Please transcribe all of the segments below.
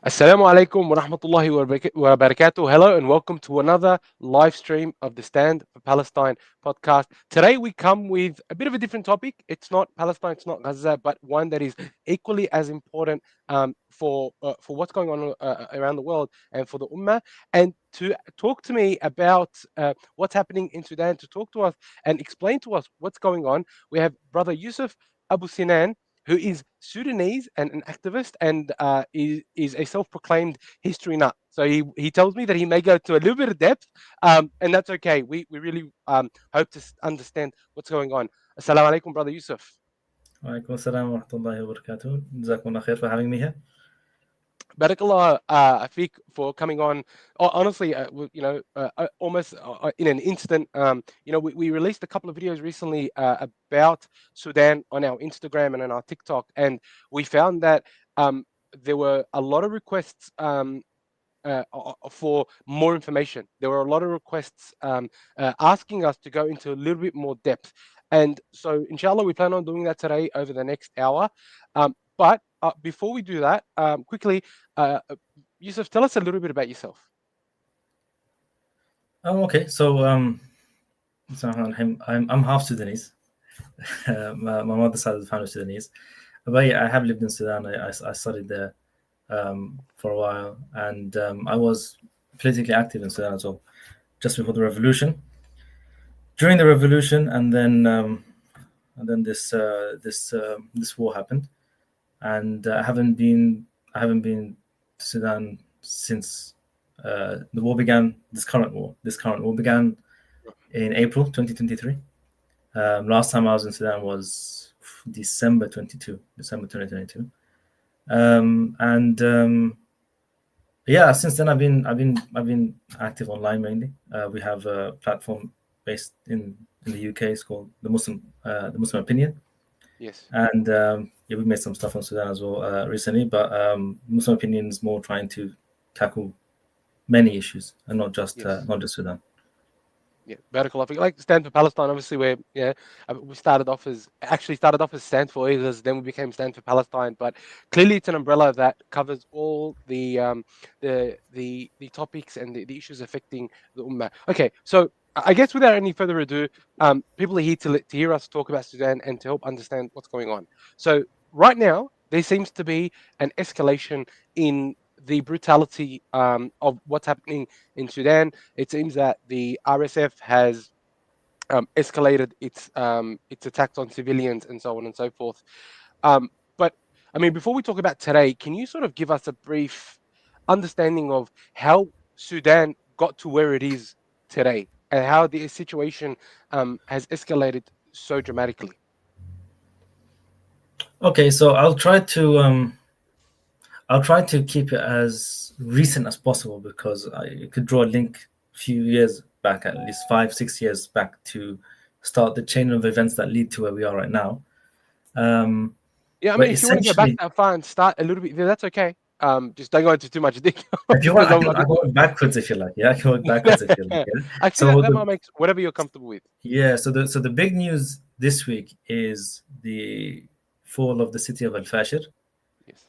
Assalamu alaikum wa rahmatullahi wa barakatuh. Hello and welcome to another live stream of the Stand for Palestine podcast. Today we come with a bit of a different topic. It's not Palestine, it's not Gaza, but one that is equally as important for what's going on around the world and for the Ummah. And to talk to me about what's happening in Sudan, to talk to us and explain to us what's going on, we have Brother Yusuf Abu Sinan, who is Sudanese and an activist and is a self-proclaimed history nut. So he tells me that he may go to a little bit of depth, and that's okay. We really hope to understand what's going on. Assalamu alaikum, Brother Yusuf. Walaikum assalam wa rahmatullahi wa barakatuh. Jazakumullah khair for having me here. Barakallah, Afiq, for coming on. Honestly, almost in an instant. We released a couple of videos recently about Sudan on our Instagram and on our TikTok, and we found that there were a lot of requests for more information. There were a lot of requests asking us to go into a little bit more depth. And so, inshallah, we plan on doing that today over the next hour. But before we do that, quickly, Yusuf, tell us a little bit about yourself. Okay. So I'm half Sudanese. My mother's side of the family is Sudanese. But yeah, I have lived in Sudan. I studied there for a while, and I was politically active in Sudan as well, just before the revolution. During the revolution, and then this war happened, and I haven't been to Sudan since the war began. This current war began in April 2023. Last time I was in Sudan was December 2022. Yeah, since then I've been active online mainly. We have a platform based in the UK. It's called the Muslim Opinion. Yes. And we made some stuff on Sudan as well recently, but Muslim Opinion is more trying to tackle many issues and not just Sudan. Yeah, Barakallah. Like Stand for Palestine, obviously, we started off as Stand for Oilers, then we became Stand for Palestine. But clearly, it's an umbrella that covers all the topics and the issues affecting the Ummah. Okay, so I guess without any further ado, people are here to hear us talk about Sudan and to help understand what's going on. So right now, there seems to be an escalation in the brutality of what's happening in Sudan. It seems that the RSF has escalated its attacks on civilians and so on and so forth. But I mean, before we talk about today, can you sort of give us a brief understanding of how Sudan got to where it is today and how the situation has escalated so dramatically? Okay, so I'll try to keep it as recent as possible, because I could draw a link a few years back, at least 5-6 years back, to start the chain of events that lead to where we are right now. Yeah, I mean, if you want to go back that far and start a little bit there, that's okay. Just don't go into too much detail. If you want, I can work backwards if you like. Yeah, I can work backwards if you like. Yeah? Actually, that makes whatever you're comfortable with. Yeah. So the big news this week is the fall of the city of Al-Fashir. Yes.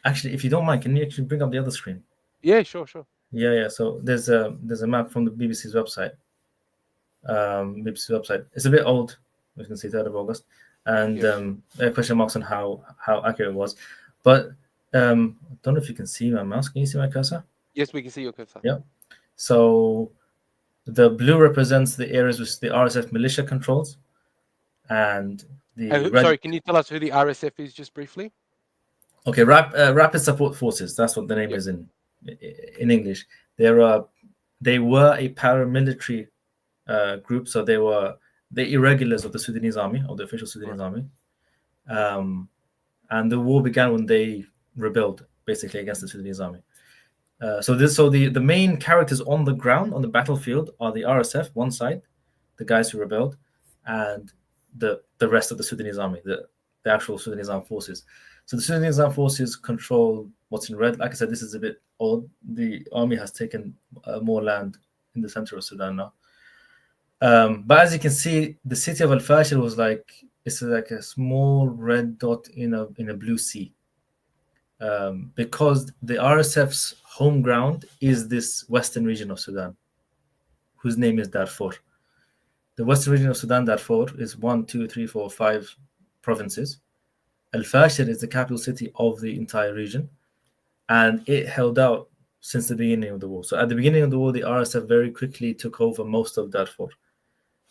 Actually, if you don't mind, can you actually bring up the other screen? Yeah, sure. Yeah. So there's a map from the BBC's website. It's a bit old. You can see 3rd of August, and question marks on how accurate it was. But I don't know if you can see my mouse. Can you see my cursor? Yes, we can see your cursor. Yeah. So the blue represents the areas which the RSF militia controls, and the red... Sorry, can you tell us who the RSF is just briefly? Okay, Rapid Support Forces. That's what the name is in English. They were a paramilitary group, so they were the irregulars of the Sudanese army, of the official Sudanese army. And the war began when they rebelled, basically, against the Sudanese army. So the main characters on the ground, on the battlefield, are the RSF, one side, the guys who rebelled, and the rest of the Sudanese army, the actual Sudanese Armed Forces. So the Sudanese Armed Forces control what's in red. Like I said, this is a bit old. The army has taken more land in the center of Sudan now. But as you can see, the city of Al-Fashir it's like a small red dot in a blue sea. because the RSF's home ground is this western region of Sudan, whose name is Darfur. The western region of Sudan, Darfur, is 1, 2, 3, 4, 5 provinces. Al-Fashir is the capital city of the entire region, and it held out since the beginning of the war. So at the beginning of the war, the RSF very quickly took over most of Darfur,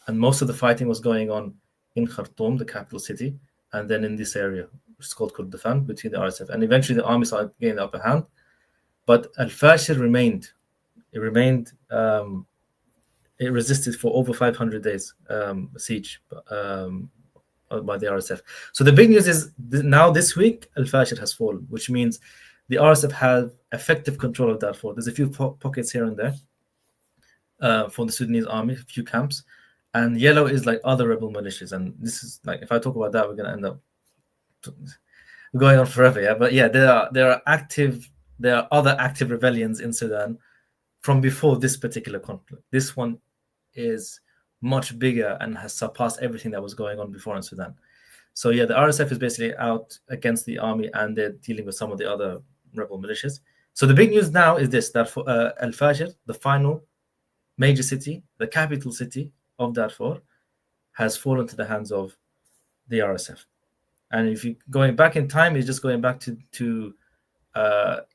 and most of the fighting was going on in Khartoum, the capital city, and then in this area, which is called Kurdistan, between the RSF. And eventually the army started getting the upper hand, but Al-Fashir remained. It resisted for over 500 days, siege by the RSF. So the big news is now this week, Al-Fashir has fallen, which means the RSF have effective control of Darfur. There's a few pockets here and there for the Sudanese army, a few camps, and yellow is like other rebel militias. And this is like, if I talk about that, we're going to end up going on forever. Yeah, but yeah, there are other active rebellions in Sudan from before this particular conflict. This one is much bigger and has surpassed everything that was going on before in Sudan. So yeah, the RSF is basically out against the army, and they're dealing with some of the other rebel militias. So the big news now is this: that Al-Fashir, the final major city, the capital city of Darfur, has fallen to the hands of the RSF. And if you going back in time, it's just going back to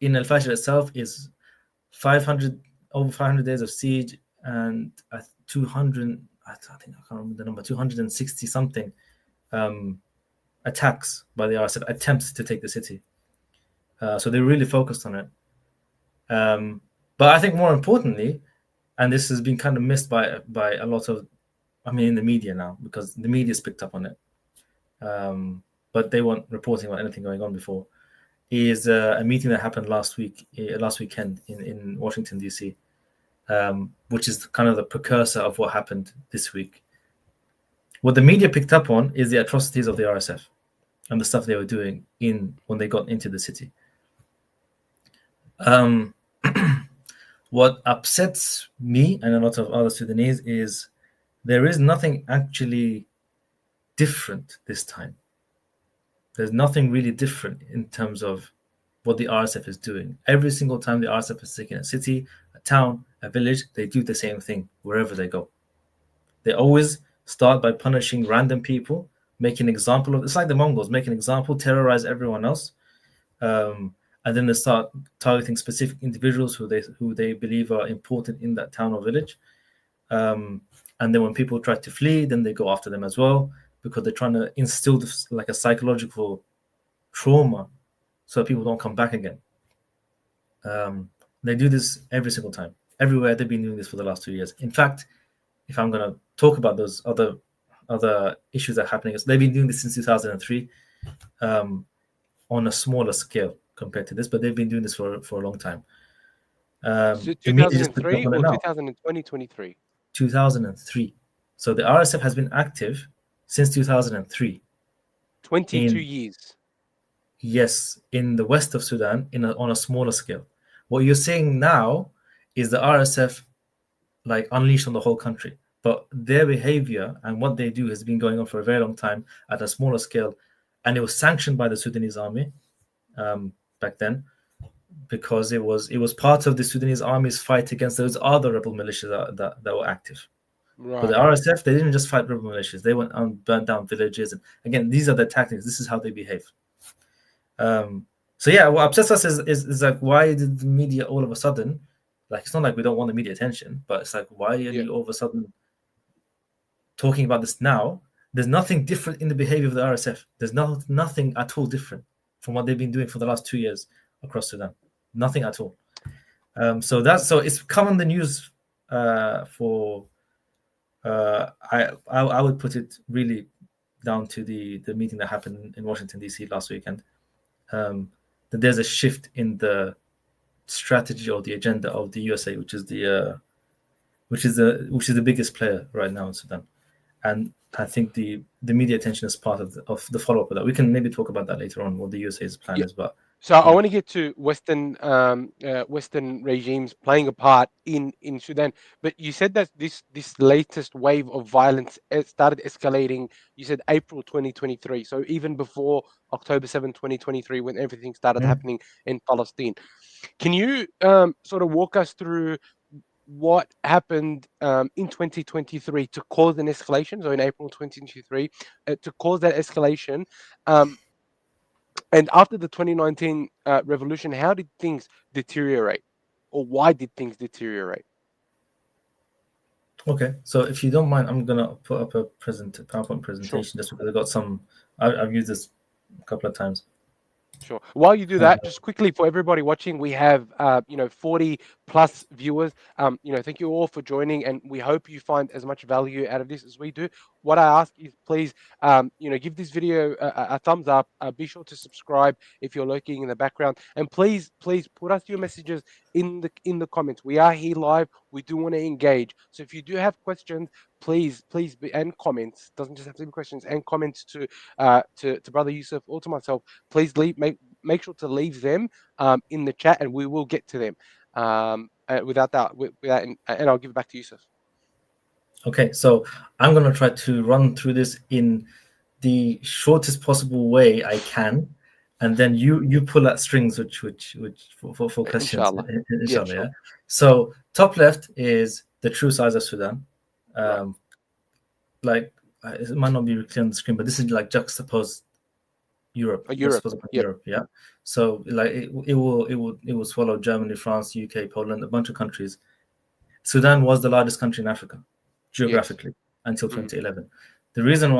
in Al-Fashir itself is over 500 days of siege, and 200, I think, I can't remember the number, 260 something attacks by the RSF, attempts to take the city. So they really focused on it. But I think more importantly, and this has been kind of missed by a lot of, in the media now, because the media's picked up on it, but they weren't reporting on anything going on before, is a meeting that happened last weekend in Washington, D.C., which is kind of the precursor of what happened this week. What the media picked up on is the atrocities of the RSF and the stuff they were doing when they got into the city. What upsets me and a lot of other Sudanese is there is nothing actually different this time. There's nothing really different in terms of what the RSF is doing. Every single time the RSF is taking a city, a town, a village, they do the same thing wherever they go. They always start by punishing random people, making an example of, it's like the Mongols, make an example, terrorize everyone else, and then they start targeting specific individuals who they believe are important in that town or village. And then when people try to flee, then they go after them as well, because they're trying to instill this, like a psychological trauma so that people don't come back again. They do this every single time. Everywhere they've been doing this for the last 2 years. In fact, if I'm going to talk about those other issues that are happening, they've been doing this since 2003 on a smaller scale compared to this, but they've been doing this for a long time. 2003 or 2020, 23? 2003. So the RSF has been active since 2003. 22 years. Yes, in the west of Sudan, on a smaller scale. What you're seeing now is the RSF like unleashed on the whole country. But their behavior and what they do has been going on for a very long time at a smaller scale. And it was sanctioned by the Sudanese army back then, because it was part of the Sudanese army's fight against those other rebel militias that were active. Right. But the RSF, they didn't just fight rebel militias. They went and burnt down villages. And again, these are their tactics. This is how they behave. So yeah, what upsets us is like, why did the media all of a sudden, like, it's not like we don't want the media attention, but it's like, why are you all of a sudden talking about this now? There's nothing different in the behavior of the RSF. There's nothing at all different from what they've been doing for the last 2 years across Sudan. Nothing at all. So it's come on the news for. I would put it really down to the meeting that happened in Washington D.C. last weekend. That there's a shift in the strategy or the agenda of the USA, which is the biggest player right now in Sudan, and I think the media attention is part of the follow up of that. We can maybe talk about that later on, what the USA's plan is. But So I Yeah. want to get to Western regimes playing a part in Sudan, but you said that this latest wave of violence started escalating. You said April 2023, so even before October 7, 2023, when everything started Mm. happening in Palestine. Can you sort of walk us through what happened in 2023 to cause an escalation? So in April 2023, to cause that escalation. Um, and after the 2019 revolution, how did things deteriorate, or why did things deteriorate? Okay, so if you don't mind, I'm gonna put up a PowerPoint Sure. presentation just because I got some. I've used this a couple of times. Sure. While you do Uh, that, just quickly for everybody watching, we have 40 plus viewers. Thank you all for joining, and we hope you find as much value out of this as we do. What I ask is please, give this video a thumbs up. Be sure to subscribe if you're lurking in the background, and please put us your messages in the comments. We are here live. We do want to engage. So if you do have questions, please be, and comments. Doesn't just have to be questions and comments to Brother Yusuf or to myself. Please make sure to leave them in the chat, and we will get to them. Without that, and I'll give it back to Yusuf. okay, so I'm gonna try to run through this in the shortest possible way I can, and then you pull at strings which for questions, Inshallah. Yeah, inshallah. sure. Yeah. So top left is the true size of Sudan. Right. Um, like it might not be clear on the screen, but this is like juxtaposed Europe. Let's Europe. suppose upon Yep. Europe, yeah. So like it will swallow Germany, France, UK, Poland, a bunch of countries. Sudan was the largest country in Africa, Yes. geographically, until Mm, 2011. The reason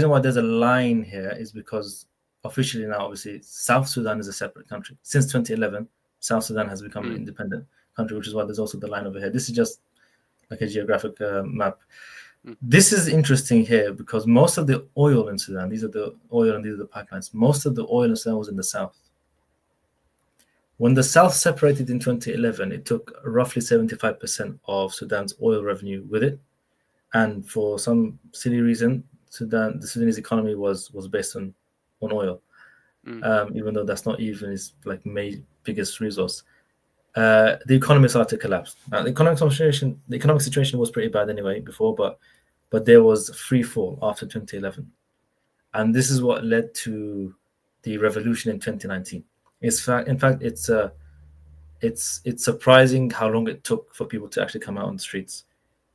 why there's a line here is because officially now, obviously, South Sudan is a separate country. Since 2011, South Sudan has become an mm, independent country, which is why there's also the line over here. This is just like a geographic map. mm, This is interesting here because most of the oil in Sudan, these are the oil and these are the pipelines, most of the oil in Sudan was in the south. When the south separated in 2011, it took roughly 75% of Sudan's oil revenue with it. And for some silly reason, the Sudanese economy was based on oil, mm, even though that's not even its like biggest resource. The economy started to collapse. Now, the economic situation was pretty bad anyway before, but there was a free fall after 2011, and this is what led to the revolution in 2019. In fact, it's surprising how long it took for people to actually come out on the streets.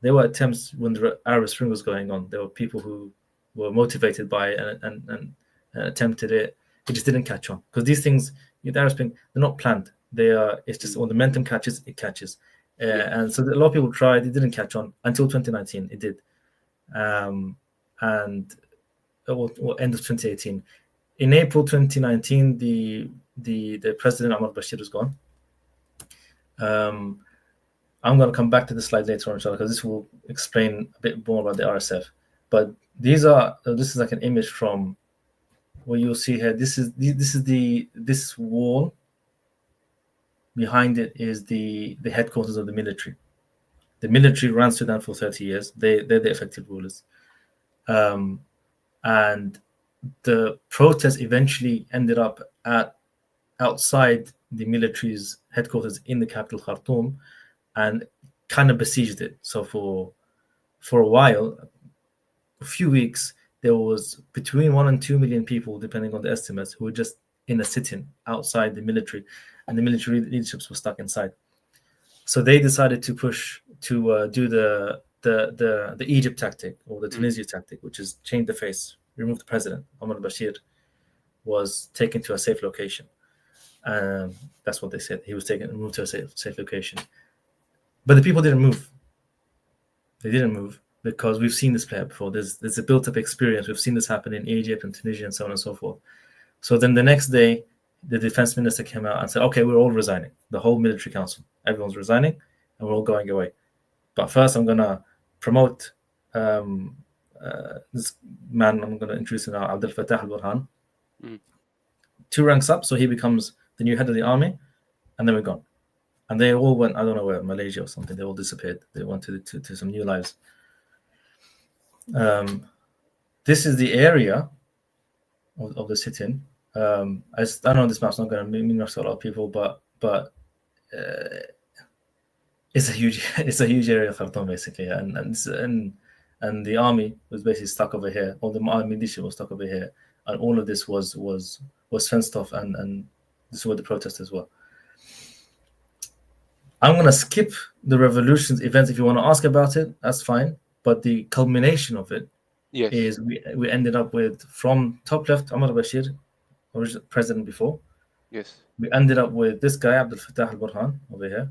There were attempts when the Arab Spring was going on. There were people who were motivated by it and attempted it. It just didn't catch on because these things, the Arab Spring, they're not planned. They are. It's just when the momentum catches, it catches. yeah. And so a lot of people tried. It didn't catch on until 2019. It did, and end of 2018. In April 2019, the president Ahmad Bashir was gone. I'm going to come back to this slide later on, inshallah, because this will explain a bit more about the RSF. But this is like an image from what you'll see here. This wall. Behind it is the headquarters of the military. The military ran Sudan for 30 years. They're the effective rulers. And the protest eventually ended up outside the military's headquarters in the capital Khartoum, and kind of besieged it. So for a while, a few weeks, there was between 1 and 2 million people, depending on the estimates, who were just in a sit-in outside the military, and the military leaderships were stuck inside. So they decided to push to do the Egypt tactic or the Tunisia tactic, which is change the face, remove the president. Omar Bashir was taken to a safe location. That's what they said. He was moved to a safe location. But the people didn't move. They didn't move because we've seen this play out before. There's a built-up experience. We've seen this happen in Egypt and Tunisia and so on and so forth. So then the next day, the defense minister came out and said, okay, we're all resigning. The whole military council, everyone's resigning, and we're all going away. But first, I'm going to promote this man I'm going to introduce now, Abdel Fattah al-Burhan. 2 ranks up, so he becomes the new head of the army, and then we're gone. And they all went, I don't know where, Malaysia or something. They all disappeared. They went to some new lives. This is the area of the sit-in. I know this map's not going to mean much to a lot of people, but it's a huge it's a huge area of Khartoum basically, and the army was basically stuck over here, or the army militia was stuck over here, and all of this was fenced off, and this is where the protesters were. I'm going to skip the revolution's events. If you want to ask about it, that's fine. But the culmination of it Yes. is we ended up with, from top left, Omar Bashir, original president before. Yes. We ended up with this guy, Abdel Fattah al-Burhan, over here,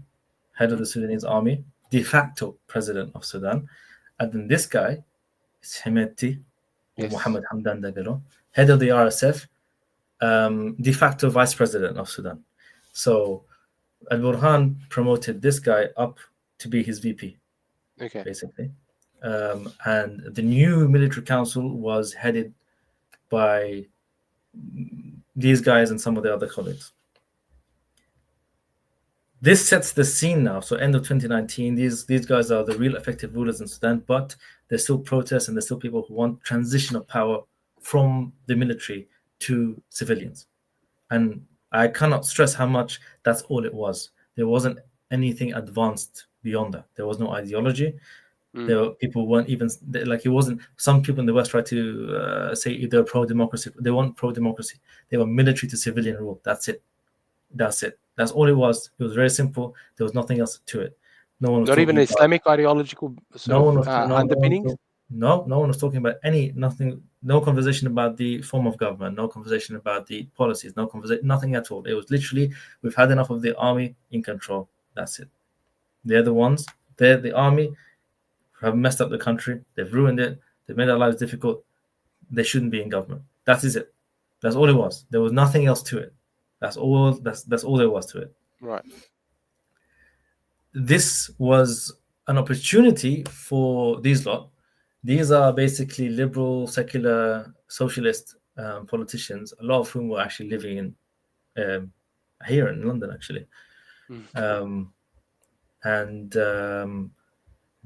head of the Sudanese army, de facto president of Sudan. And then this guy is Hemedti, or Yes. Mohammed Hamdan Dagalo, head of the RSF, de facto vice president of Sudan. So al-Burhan promoted this guy up to be his VP, Okay. basically. And the new military council was headed by these guys and some of the other colleagues. This sets the scene now. So end of 2019, these guys are the real effective rulers in Sudan, but there's still protests and there's still people who want transition of power from the military to civilians. And I cannot stress how much that's all it was. There wasn't anything advanced beyond that. There was no ideology. There were, people weren't even, like, it wasn't, some people in the West try to say they're pro-democracy. They weren't pro-democracy. They were military to civilian rule. That's it. That's all it was. It was very simple. There was nothing else to it. No one was Not even talking about, Islamic ideological sort no one of was no, underpinnings. no one was talking about nothing. No conversation about the form of government. No conversation about the policies. No conversation. Nothing at all. It was literally, we've had enough of the army in control. That's it. They're the ones. They're the army. Have messed up the country. They've ruined it. They've made our lives difficult. They shouldn't be in government. That is it. That's all it was. There was nothing else to it. That's all. That's all there was to it. Right. This was an opportunity for these lot. These are basically liberal, secular, socialist politicians, a lot of whom were actually living in here in London, actually.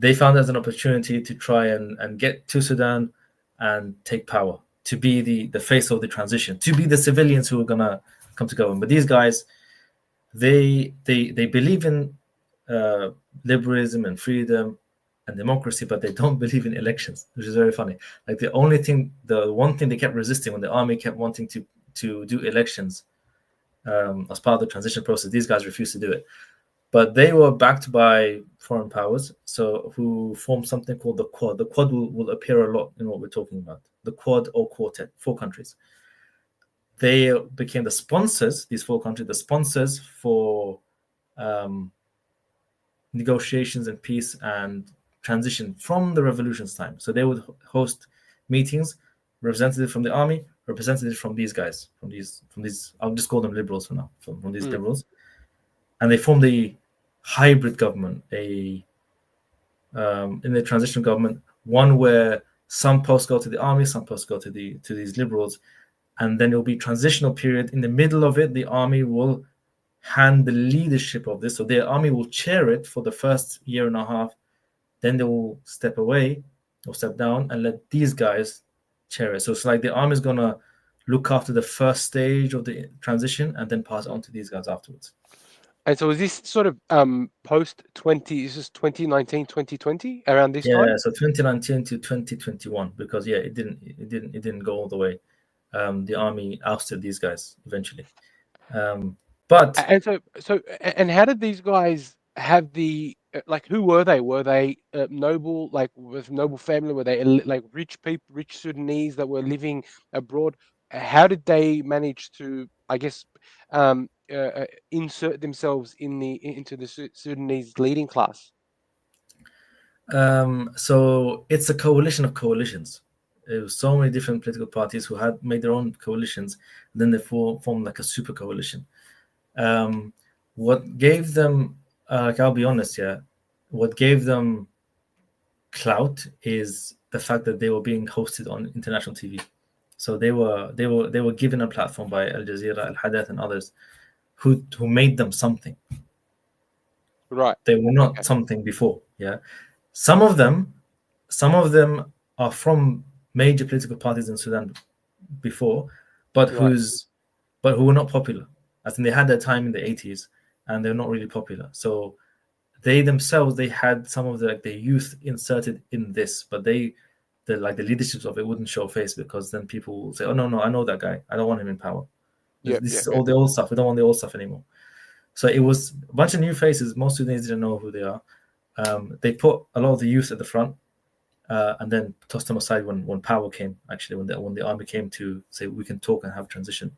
They found it as an opportunity to try and get to Sudan and take power, to be the face of the transition, to be the civilians who are going to come to government. But these guys, they believe in liberalism and freedom and democracy, but they don't believe in elections, which is very funny. Like, the one thing they kept resisting when the army kept wanting to do elections as part of the transition process, these guys refused to do it. But they were backed by foreign powers, so who formed something called the Quad. The Quad will appear a lot in what we're talking about. The Quad or Quartet, 4 countries. They became the sponsors, these 4 countries, the sponsors for negotiations and peace and transition from the revolution's time. So they would host meetings, representatives from the army, representatives from these guys, from these. I'll just call them liberals for now, from these liberals. And they formed a hybrid government, in the transitional government, one where some posts go to the army, some posts go to these liberals, and then there will be transitional period. In the middle of it, the army will hand the leadership of this. So the army will chair it for the first year and a half. Then they will step away or step down and let these guys chair it. So it's like the army is going to look after the first stage of the transition and then pass it on to these guys afterwards. And so is this sort of post 20, is this 2019, 2020, around this time? Yeah, so 2019 to 2021, because it didn't go all the way. The army ousted these guys eventually. But and how did these guys have the like? Who were they? Were they noble, like with noble family? Were they like rich people, rich Sudanese that were living abroad? How did they manage to, I guess, insert themselves into the Sudanese leading class? So it's a coalition of coalitions. There were so many different political parties who had made their own coalitions. Then they formed like a super coalition. What gave them, I'll be honest, what gave them clout is the fact that they were being hosted on international TV. So they were given a platform by Al Jazeera, Al Hadath, and others who made them something. Right. They were not something before. Yeah. Some of them are from major political parties in Sudan before, but whose but who were not popular. I think they had their time in the 80s, and they're not really popular. So they themselves, they had some of the youth inserted in this, but the leaderships of it wouldn't show face, because then people will say, "Oh no, I know that guy. I don't want him in power. Yep, This yep, is yep. all the old stuff. We don't want the old stuff anymore." So it was a bunch of new faces. Most Sudanese didn't know who they are. They put a lot of the youth at the front, and then tossed them aside when power came. Actually, when the army came to say we can talk and have transition.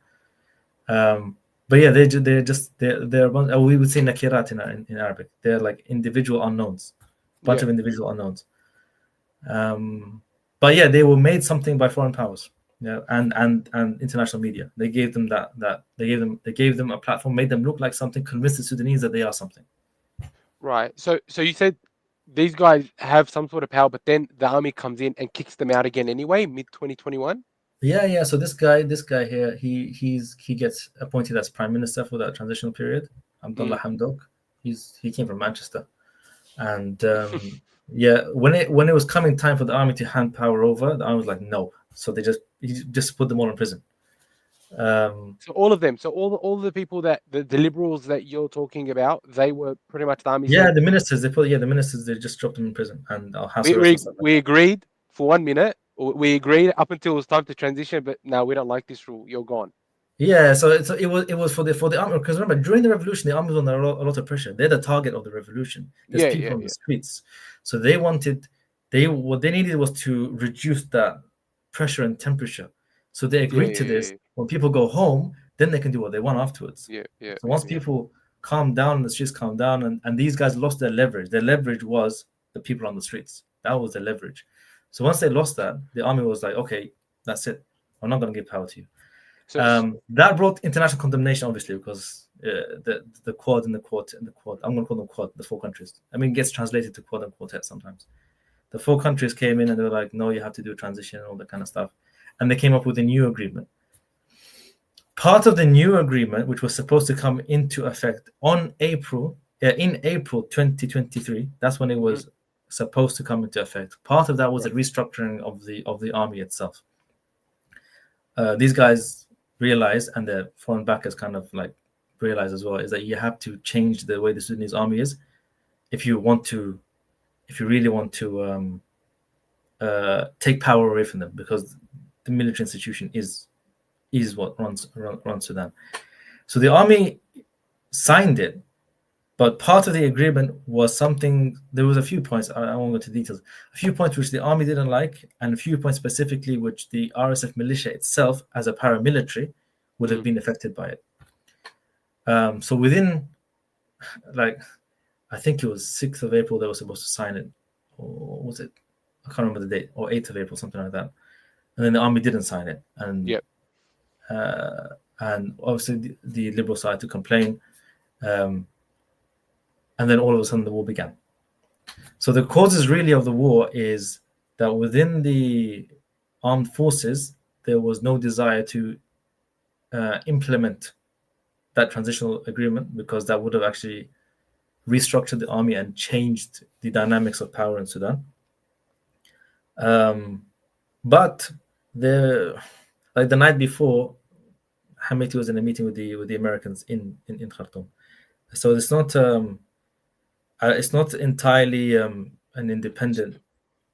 But yeah, they're a bunch, we would say nakirat in Arabic. They're like individual unknowns, bunch Yeah. of individual unknowns. But yeah, they were made something by foreign powers, and international media. They gave them they gave them a platform, made them look like something, convinced the Sudanese that they are something. Right. So you said these guys have some sort of power, but then the army comes in and kicks them out again anyway, mid 2021. Yeah. So this guy here, he gets appointed as prime minister for that transitional period. Abdullah Mm. Hamdok. He came from Manchester, and yeah, when it was coming time for the army to hand power over, the army was like no. So he just put them all in prison. So all of them. So all the people that the liberals that you're talking about, they were pretty much the army Yeah, said the ministers they just dropped them in prison and house we arrest we, and stuff like we that. agreed for 1 minute. We agreed up until it was time to transition, but now we don't like this rule. You're gone. Yeah, so it was for the army, because remember during the revolution the army was under a lot of pressure. They're the target of the revolution. There's Yeah, people yeah, on the yeah. streets, so what they needed was to reduce that pressure and temperature. So they Yeah, agreed to this. yeah, When people go home, then they can do what they want afterwards. yeah, yeah, So yeah, once yeah. people calm down, the streets calm down, and these guys lost their leverage. Their leverage was the people on the streets. That was their leverage. So once they lost that, the army was like, okay, that's it. I'm not going to give power to you. So That brought international condemnation, obviously, because the Quad and the Quad and the Quad. I'm going to call them Quad, the four countries. I mean, it gets translated to Quad and Quartet sometimes. The four countries came in and they were like, "No, you have to do a transition and all that kind of stuff," and they came up with a new agreement. Part of the new agreement, which was supposed to come into effect in April 2023, that's when it mhm, was supposed to come into effect. Part of that was the right. restructuring of the army itself. These guys realize, and the foreign backers kind of like realize as well, is that you have to change the way the Sudanese army is if you really want to take power away from them, because the military institution is what runs Sudan. So the army signed it, but part of the agreement was something. There was a few points. I won't go into details. A few points which the army didn't like, and a few points specifically which the RSF militia itself, as a paramilitary, would have Mm. been affected by it. So within, like, I think it was 6th of April, they were supposed to sign it, or was it? I can't remember the date, or 8th of April, something like that. And then the army didn't sign it, Yep. and obviously the liberal side to complain, and then all of a sudden the war began. So the causes really of the war is that within the armed forces there was no desire to implement that transitional agreement, because that would have actually restructured the army and changed the dynamics of power in Sudan. But the night before, Hemedti was in a meeting with the Americans in Khartoum. So it's not entirely an independent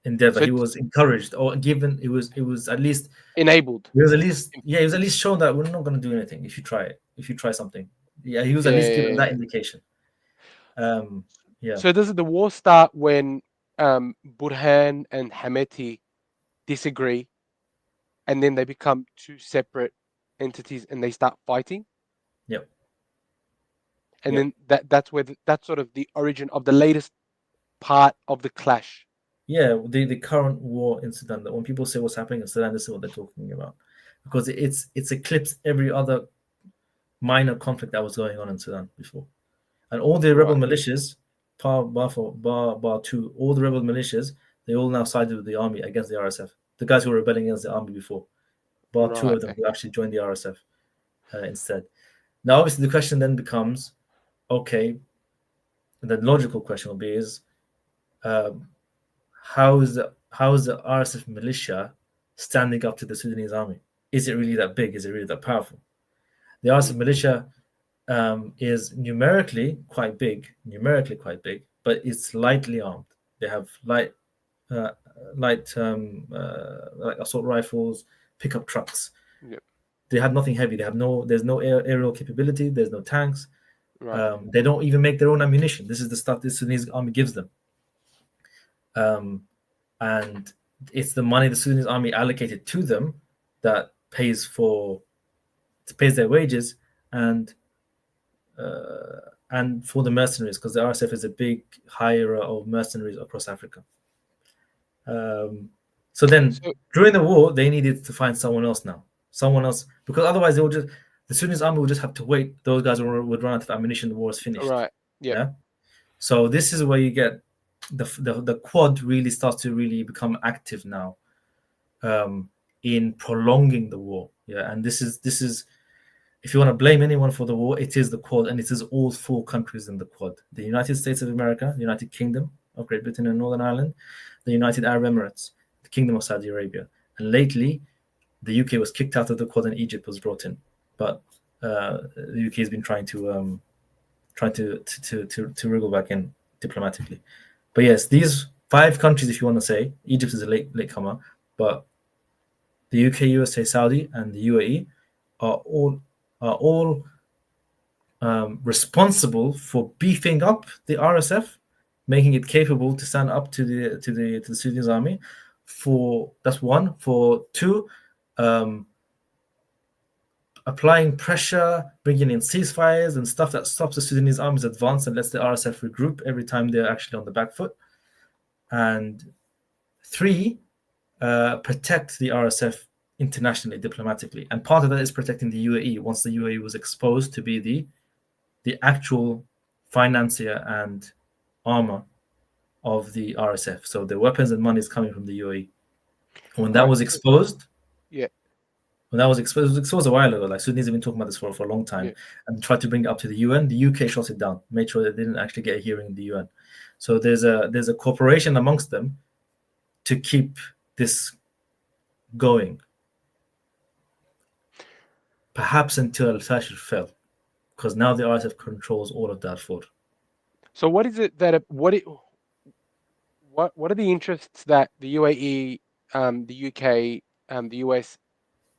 endeavor. So He it's was encouraged, or given, it was at least enabled. he was at least shown that we're not going to do anything if you try it, if you try something. Yeah, he was at Yeah, least yeah, given that yeah. indication. Yeah. So does the war start when Burhan and Hemedti disagree, and then they become two separate entities and they start fighting, Yep. and Yep. then that's where that's sort of the origin of the latest part of the clash. Yeah, the current war in Sudan, that when people say what's happening in Sudan, this is what they're talking about, because it's eclipsed every other minor conflict that was going on in Sudan before. And all the rebel Right. militias, bar two, all the rebel militias, they all now sided with the army against the RSF. The guys who were rebelling against the army before, bar two Right. of them Okay. who actually joined the RSF instead. Now, obviously, the question then becomes, okay, the logical question will be is, how is the RSF militia standing up to the Sudanese army? Is it really that big? Is it really that powerful? The RSF militia is numerically quite big, but it's lightly armed. They have light like assault rifles, pickup trucks. Yep. They have nothing heavy. There's no aerial capability. There's no tanks. Right. They don't even make their own ammunition. This is the stuff the Sudanese army gives them. And it's the money the Sudanese army allocated to them that pays their wages and for the mercenaries, because the RSF is a big hirer of mercenaries across Africa. So then during the war, they needed to find someone else, because otherwise the Sudanese army would just have to wait. Those guys would run out of ammunition. The war is finished. Right. Yep. Yeah. So this is where you get the Quad really starts to really become active now, in prolonging the war. Yeah, and this is if you want to blame anyone for the war, it is the Quad, and it is all 4 countries in the Quad: the United States of America, the United Kingdom of Great Britain and Northern Ireland, the United Arab Emirates, the Kingdom of Saudi Arabia, and lately the UK was kicked out of the Quad and Egypt was brought in. But the UK has been trying to wriggle back in diplomatically. But yes, these 5 countries, if you want to say, Egypt is a latecomer, but the UK, USA, Saudi, and the UAE are all responsible for beefing up the RSF, making it capable to stand up to the Sudanese army. That's one. For 2, applying pressure, bringing in ceasefires and stuff that stops the Sudanese army's advance and lets the RSF regroup every time they're actually on the back foot. And 3, protect the RSF internationally, diplomatically. And part of that is protecting the UAE once the UAE was exposed to be the actual financier and armor of the RSF. So the weapons and money is coming from the UAE. When that was exposed, when that was exposed, it was exposed a while ago. Like Sudanese have been talking about this for a long time, and tried to bring it up to the UN. The UK shot it down, made sure that they didn't actually get a hearing in the UN. So there's a cooperation amongst them to keep this going, perhaps until Al-Fashir fell, because now the RSF controls all of Darfur. So what is it that what are the interests that the UAE, the UK, the US,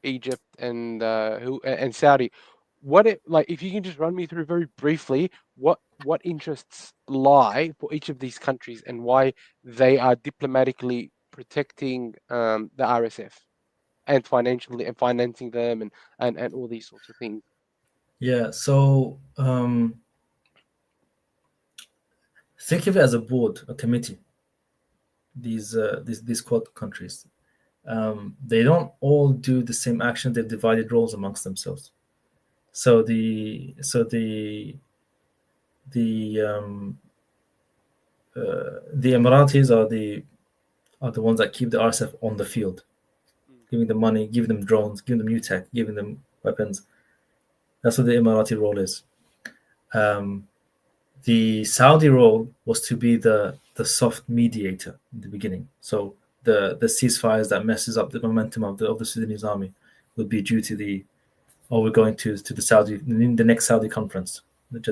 Egypt, and Saudi? If you can just run me through very briefly what interests lie for each of these countries and why they are diplomatically protecting the RSF and financially and financing them and all these sorts of things. Yeah, so think of it as a board, a committee. These Quad countries, they don't all do the same action. They've divided roles amongst themselves. So the Emiratis are the ones that keep the RSF on the field, giving them money, giving them drones, giving them new tech, giving them weapons. That's what the Emirati role is. The Saudi role was to be the soft mediator in the beginning. So the ceasefires that messes up the momentum of the Sudanese army would be due to we're going to the Saudi, the next Saudi conference, that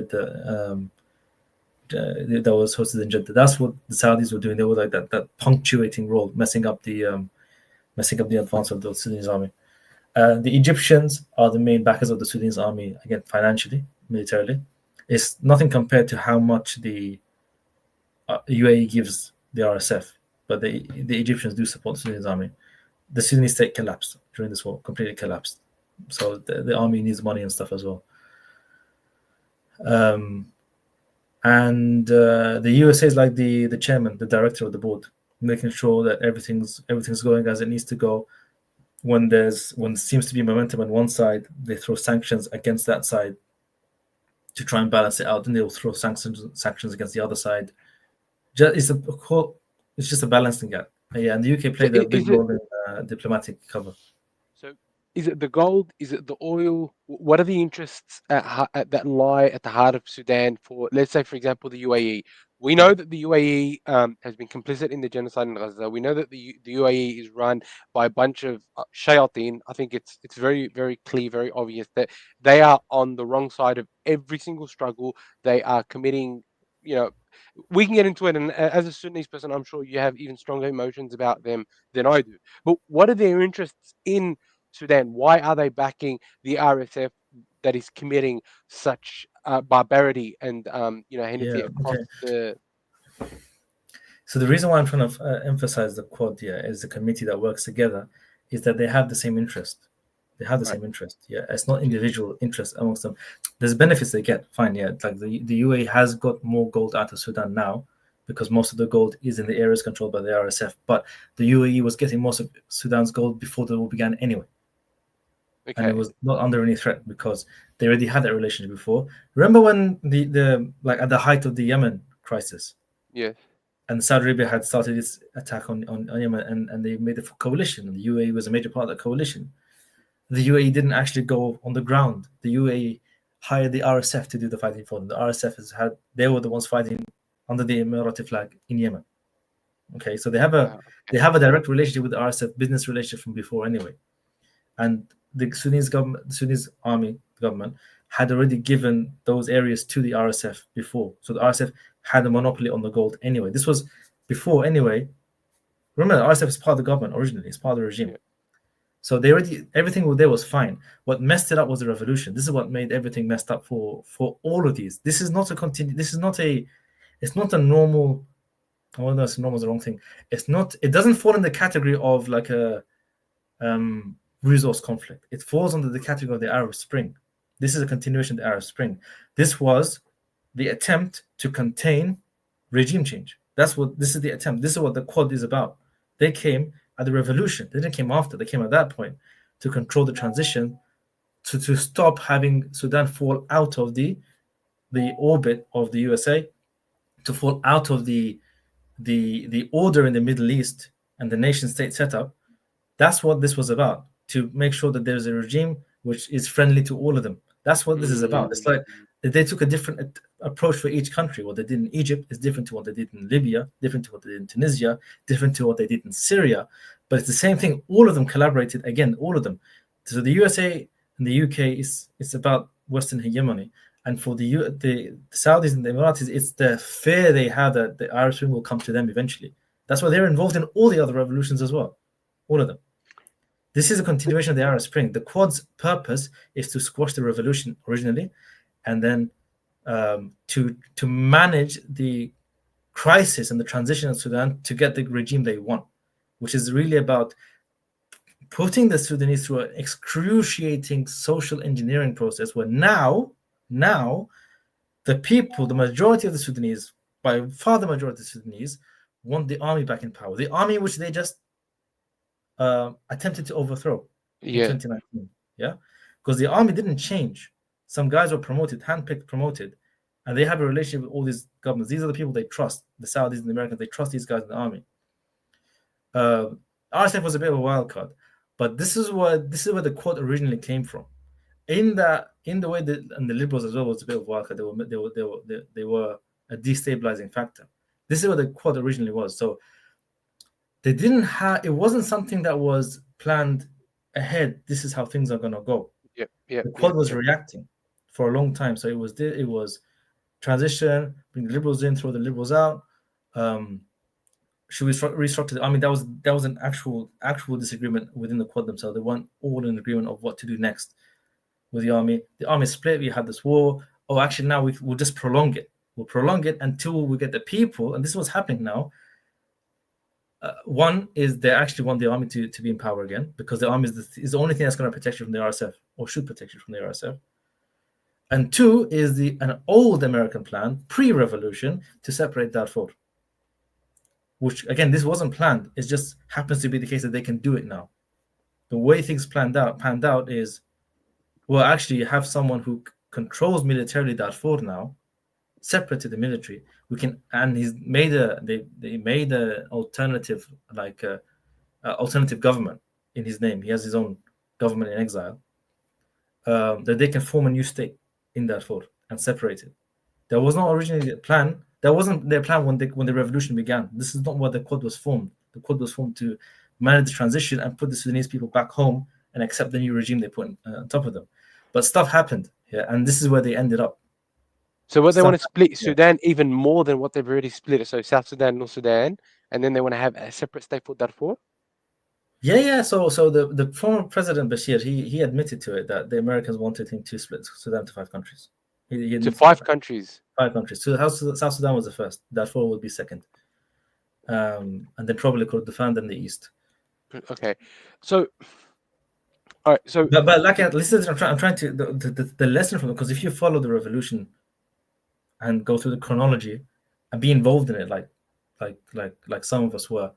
was hosted in Jeddah. That's what the Saudis were doing. They were like that punctuating role, messing up the advance of the Sudanese army. The Egyptians are the main backers of the Sudanese army, again, financially, militarily. It's nothing compared to how much the UAE gives the RSF, but the Egyptians do support the Sudanese army. The Sudanese state collapsed during this war, completely collapsed. So the army needs money and stuff as well. And the USA is like the chairman, the director of the board, making sure that everything's going as it needs to go. When there seems to be momentum on one side, they throw sanctions against that side to try and balance it out. Then they'll throw sanctions against the other side. It's just a balancing act. Yeah, and the UK played a big role in diplomatic cover. So Is it the gold? Is it the oil? What are the interests that lie at the heart of Sudan for, let's say, for example, the UAE? We know that the UAE has been complicit in the genocide in Gaza. We know that the UAE is run by a bunch of shayateen. I think it's very, very clear, very obvious that they are on the wrong side of every single struggle. They are committing, you know, we can get into it. And as a Sudanese person, I'm sure you have even stronger emotions about them than I do. But what are their interests in Sudan? Why are they backing the RSF that is committing such barbarity and Yeah. heinity across Okay. the? So the reason why I'm trying to emphasize the Quad here is the committee that works together is that they have the same interest. They have the Right. same interest. Yeah, it's not Yes. individual interest amongst them. There's benefits they get. Fine. Yeah, like the UAE has got more gold out of Sudan now because most of the gold is in the areas controlled by the RSF. But the UAE was getting most of Sudan's gold before the war began anyway, and it Okay. was not under any threat because they already had that relationship before. Remember when the like at the height of the Yemen crisis, Yes. and Saudi Arabia had started its attack on Yemen, and they made a coalition. The UAE was a major part of that coalition. The UAE didn't actually go on the ground. The UAE hired the RSF to do the fighting for them. The RSF they were the ones fighting under the Emirati flag in Yemen. Okay, so they Okay. have a direct relationship with the RSF, business relationship from before anyway. And the Sudanese government, the Sudanese army government, had already given those areas to the RSF before. So the RSF had a monopoly on the gold anyway. This was before anyway. Remember, the RSF is part of the government originally. It's part of the regime. Yeah. So they already everything there was fine. What messed it up was the revolution. This is what made everything messed up for all of these. This is not a continue. This is not a. It's not a normal. Oh no, normal is the wrong thing. It's not. It doesn't fall in the category of like a resource conflict. It falls under the category of the Arab Spring. This is a continuation of the Arab Spring. This was the attempt to contain regime change. This is the attempt. This is what the Quad is about. They came at the revolution. They didn't came after. They came at that point to control the transition, to stop having Sudan fall out of the orbit of the USA, to fall out of the order in the Middle East and the nation state setup. That's what this was about, to make sure that there's a regime which is friendly to all of them. That's what this is about. It's like Mm. they took a different approach for each country. What they did in Egypt is different to what they did in Libya, different to what they did in Tunisia, different to what they did in Syria. But it's the same thing. All of them collaborated, again, all of them. So the USA and the UK it's about Western hegemony. And for the Saudis and the Emiratis, it's the fear they have that the Arab Spring will come to them eventually. That's why they're involved in all the other revolutions as well. All of them. This is a continuation of the Arab Spring. The Quad's purpose is to squash the revolution originally, and then to manage the crisis and the transition of Sudan to get the regime they want, which is really about putting the Sudanese through an excruciating social engineering process where now the people, the majority of the Sudanese, by far the majority of the Sudanese, want the army back in power. The army which they just attempted to overthrow in Yeah. 2019. Yeah, because the army didn't change. Some guys were promoted, handpicked, promoted, and they have a relationship with all these governments. These are the people they trust. The Saudis and the Americans, they trust these guys in the army. RSF was a bit of a wild card, but this is where the Quad originally came from. In the way that, and the liberals as well was a bit of a wild card. They were a destabilizing factor. This is what the Quad originally was. So they didn't have. It wasn't something that was planned ahead. This is how things are gonna go. Yep. Yep. The Quad Yep. was Yep. reacting for a long time. So it was transition, bring the liberals in, throw the liberals out. Should we restructure the army? That was an actual disagreement within the Quad themselves. They weren't all in agreement of what to do next with the army. The army split. We had this war. Oh, actually, now we'll just prolong it. We'll prolong it until we get the people. And this is what's happening now. One is they actually want the army to be in power again, because the army is the only thing that's going to protect you from the RSF, or should protect you from the RSF. And two is an old American plan, pre-revolution, to separate Darfur. Which, again, this wasn't planned. It just happens to be the case that they can do it now. The way things panned out is, well, actually, you have someone who controls militarily Darfur now, separate to the military. He's made they made an alternative, alternative government in his name. He has his own government in exile, that they can form a new state in Darfur and separate it. That was not originally the plan. That wasn't their plan when the revolution began. This is not what the Quad was formed. The Quad was formed to manage the transition and put the Sudanese people back home and accept the new regime they put on top of them. But stuff happened, and this is where they ended up. So what they want to split Yeah. Sudan even more than what they've already split it. So South Sudan, North Sudan, and then they want to have a separate state for Darfur. Yeah. So the former president Bashir, he admitted to it that the Americans wanted him to split Sudan to 5 countries. He To admitted 5 that. countries. 5 countries. So South Sudan was the first. Darfur would be second. And then probably Kurdistan in the east. Okay. So, all right. So, But like, listen, I'm trying to the lesson from it, because if you follow the revolution and go through the chronology and be involved in it, like some of us were,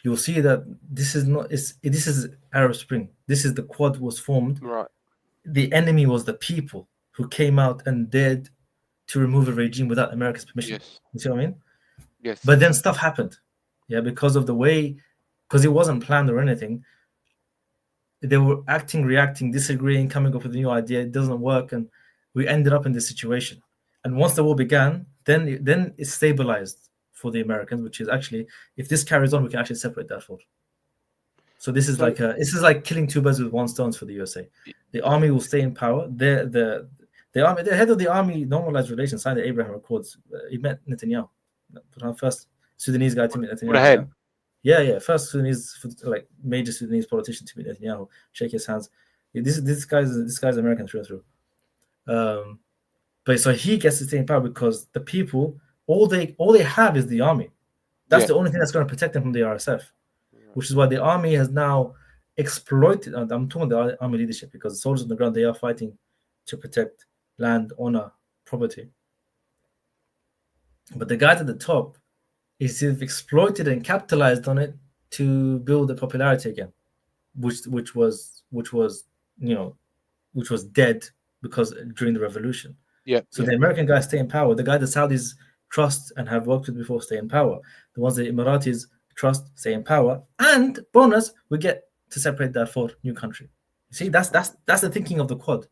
you'll see that this is Arab Spring. This is the Quad was formed. right. The enemy was the people who came out and dared to remove a regime without America's permission. Yes. You see what I mean? Yes. But then stuff happened, because of the way, because it wasn't planned or anything. They were acting, reacting, disagreeing, coming up with a new idea. It doesn't work, and we ended up in this situation. And once the war began, then it stabilized for the Americans, which is actually, if this carries on, we can actually separate Darfur. So this is like killing 2 birds with 1 stone for the USA. The army will stay in power. The head of the army normalized relations, signed the Abraham Accords. He met Netanyahu, the first Sudanese guy to meet Netanyahu. Yeah. First Sudanese, major Sudanese politician to meet Netanyahu, shake his hands. This guy's American through and through. But so he gets to stay in power because the people, all they have is the army. That's the only thing that's going to protect them from the RSF, which is why the army has now exploited. I'm talking about the army leadership, because the soldiers on the ground, they are fighting to protect land, honor, property. But the guys at the top is they've exploited and capitalized on it to build the popularity again, which was dead because during the revolution. So the American guys stay in power. The guy the Saudis trust and have worked with before stay in power. The ones the Emiratis trust stay in power. And bonus, we get to separate Darfur, new country. You see, that's the thinking of the Quad.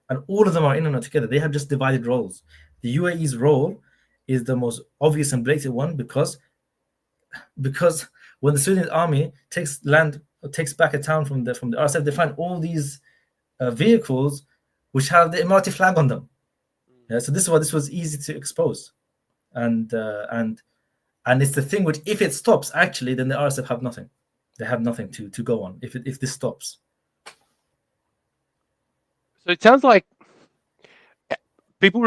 And all of them are in and out together. They have just divided roles. The UAE's role is the most obvious and blatant one, because when the Sudanese army takes back a town from the RSF, they find all these vehicles which have the Emirati flag on them. So this is why this was easy to expose, and it's the thing which, if it stops, actually, then the RSF have nothing. They have nothing to go on if this stops. So it sounds like people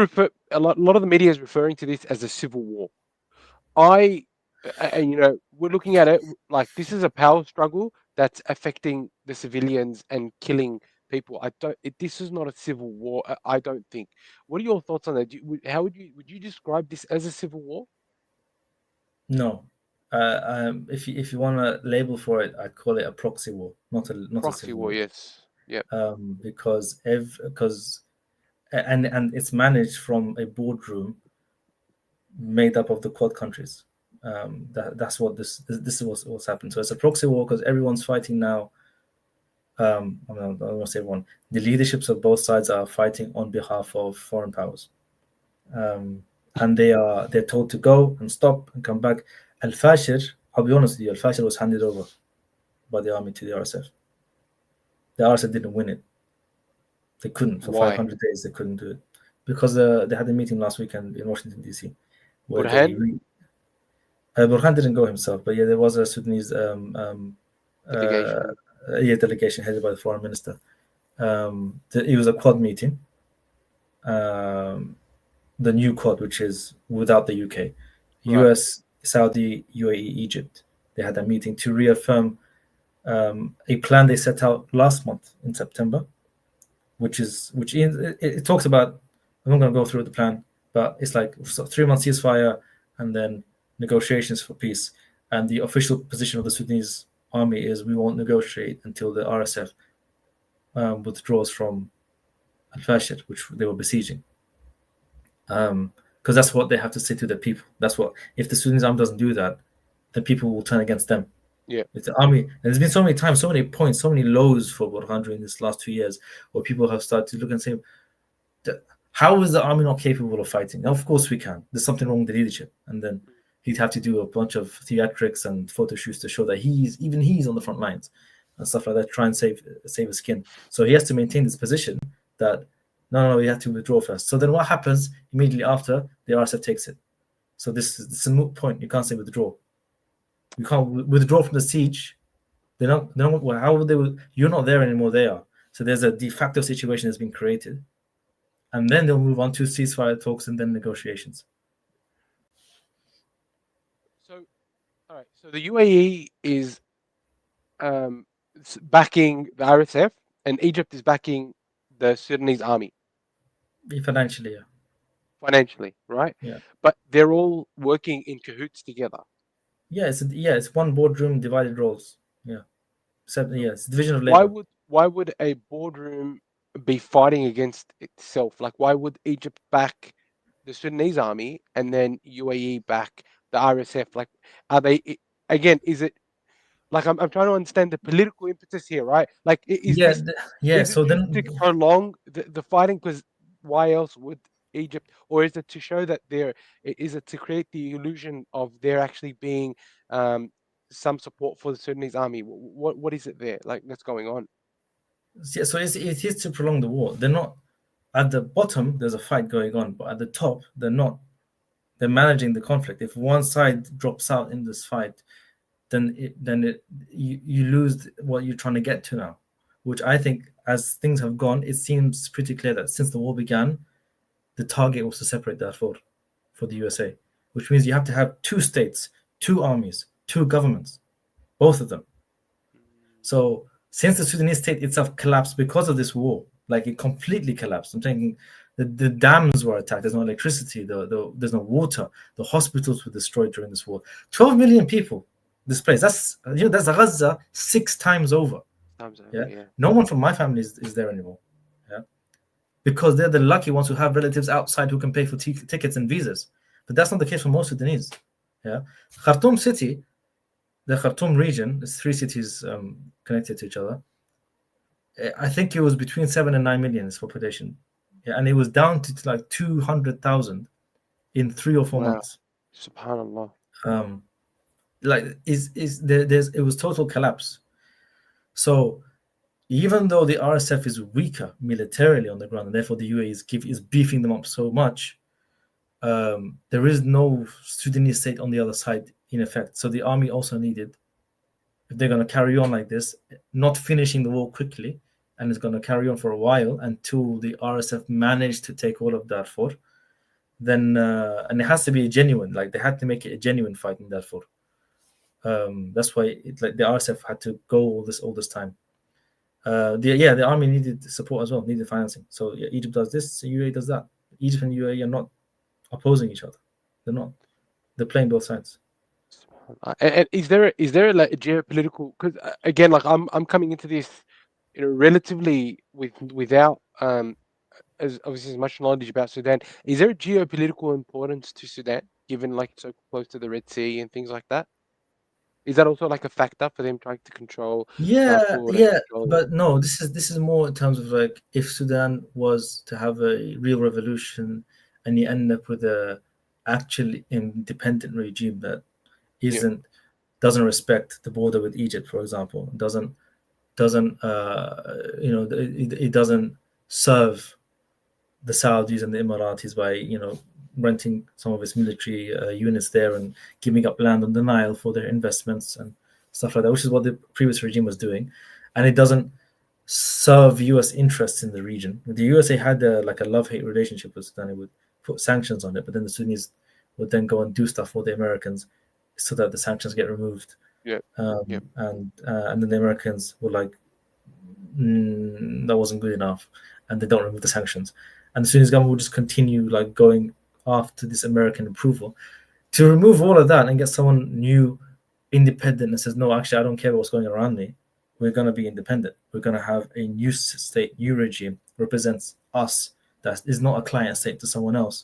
a lot of the media is referring to this as a civil war. We're looking at it like this is a power struggle that's affecting the civilians and killing people. This is not a civil war. I don't think. What are your thoughts on that? Would you describe this as a civil war? No. If you want to label for it, I'd call it a proxy war, not a proxy war. Yes. Yeah. Because it's managed from a boardroom made up of the Quad countries. That's what this is what's happened. So it's a proxy war because everyone's fighting now. I don't want to say everyone. The leaderships of both sides are fighting on behalf of foreign powers, and they're told to go and stop and come back. Al-Fashir, I'll be honest with you, Al-Fashir was handed over by the army to the RSF. The RSF didn't win it. They couldn't for 500 days. They couldn't do it because they had a meeting last weekend in Washington D.C. Burhan didn't go himself, but there was a Sudanese delegation headed by the foreign minister. It was a Quad meeting, the new Quad, which is without the UK, US, Saudi, UAE, Egypt. They had a meeting to reaffirm a plan they set out last month in September, which it talks about. I'm not going to go through the plan, but it's like 3 months ceasefire and then negotiations for peace. And the official position of the Sudanese army is we won't negotiate until the RSF withdraws from Al-Fashir, which they were besieging. Because that's what they have to say to the people. That's what, if the Sudanese army doesn't do that, the people will turn against them. Yeah. It's the army. And there's been so many times, so many points, so many lows for Burhan during this last 2 years, where people have started to look and say, how is the army not capable of fighting? Now, of course we can. There's something wrong with the leadership. And then he'd have to do a bunch of theatrics and photo shoots to show that he's on the front lines and stuff like that, try and save his skin. So he has to maintain this position that no, you have to withdraw first. So then what happens immediately after? The RSF takes it. So this is a moot point. You can't say withdraw. You can't withdraw from the siege. They're not. Well, how would they? You're not there anymore. They are. So there's a de facto situation that's been created, and then they'll move on to ceasefire talks and then negotiations. So, all right. So the UAE is backing the RSF, and Egypt is backing the Sudanese army Financially, yeah. financially, right? Yeah. But they're all working in cahoots together. Yeah, it's one boardroom, divided roles. Yeah, it's division of labor. Why would a boardroom be fighting against itself? Like, why would Egypt back the Sudanese army and then UAE back the RSF? Like, are they again? Is it like I'm trying to understand the political impetus here, right? Like, is Yeah, this yeah. is it So just then, to prolong the fighting? Because why else would Egypt, or is it to show that is it to create the illusion of there actually being um, some support for the Sudanese army? What is it there like that's going on? yeah, so it is to prolong the war. They're not at the bottom. There's a fight going on, but at the top, they're not. They're managing the conflict. If one side drops out in this fight, you lose what you're trying to get to now, which I think, as things have gone, it seems pretty clear that since the war began, the target was to separate Darfur for the USA, which means you have to have two states, two armies, two governments, both of them. So since the Sudanese state itself collapsed because of this war, like it completely collapsed. I'm saying the dams were attacked. There's no electricity. There's no water. The hospitals were destroyed during this war. 12 million people displaced. That's Gaza 6 times over. Yeah. No one from my family is there anymore. Yeah, because they're the lucky ones who have relatives outside who can pay for tickets and visas. But that's not the case for most Sudanese. Yeah, Khartoum city, the Khartoum region, is 3 cities connected to each other. I think it was between 7 and 9 million its population. Yeah, and it was down to like 200,000 in 3 or 4 months. Subhanallah. Like it was total collapse. So even though the RSF is weaker militarily on the ground, and therefore the UAE is beefing them up so much, there is no Sudanese state on the other side in effect. So the army also needed, if they're going to carry on like this, not finishing the war quickly, and it's going to carry on for a while until the RSF managed to take all of Darfur, then and it has to be genuine. Like they had to make it a genuine fight in Darfur. That's why the RSF had to go all this time. The army needed support as well, needed financing. So yeah, Egypt does this, UAE does that. Egypt and UAE are not opposing each other. They're not. They're playing both sides. And is there like a geopolitical? Because again, like I'm coming into this, relatively without as obviously as much knowledge about Sudan. Is there a geopolitical importance to Sudan, given like it's so close to the Red Sea and things like that? Is that also like a factor for them trying to control Darfur and control But no, this is more in terms of like if Sudan was to have a real revolution and you end up with a actually independent regime that doesn't respect the border with Egypt, for example, doesn't it doesn't serve the Saudis and the Emiratis by renting some of its military units there and giving up land on the Nile for their investments and stuff like that, which is what the previous regime was doing, and it doesn't serve U.S. interests in the region. The USA had a love-hate relationship with Sudan. It would put sanctions on it, but then the Sudanese would then go and do stuff for the Americans so that the sanctions get removed. And then the Americans were like, that wasn't good enough, and they don't remove the sanctions. And the Sudanese government will just continue like going after this American approval to remove all of that and get someone new, independent, and says, no, actually, I don't care what's going around me. We're going to be independent. We're going to have a new state, new regime, represents us, that is not a client state to someone else.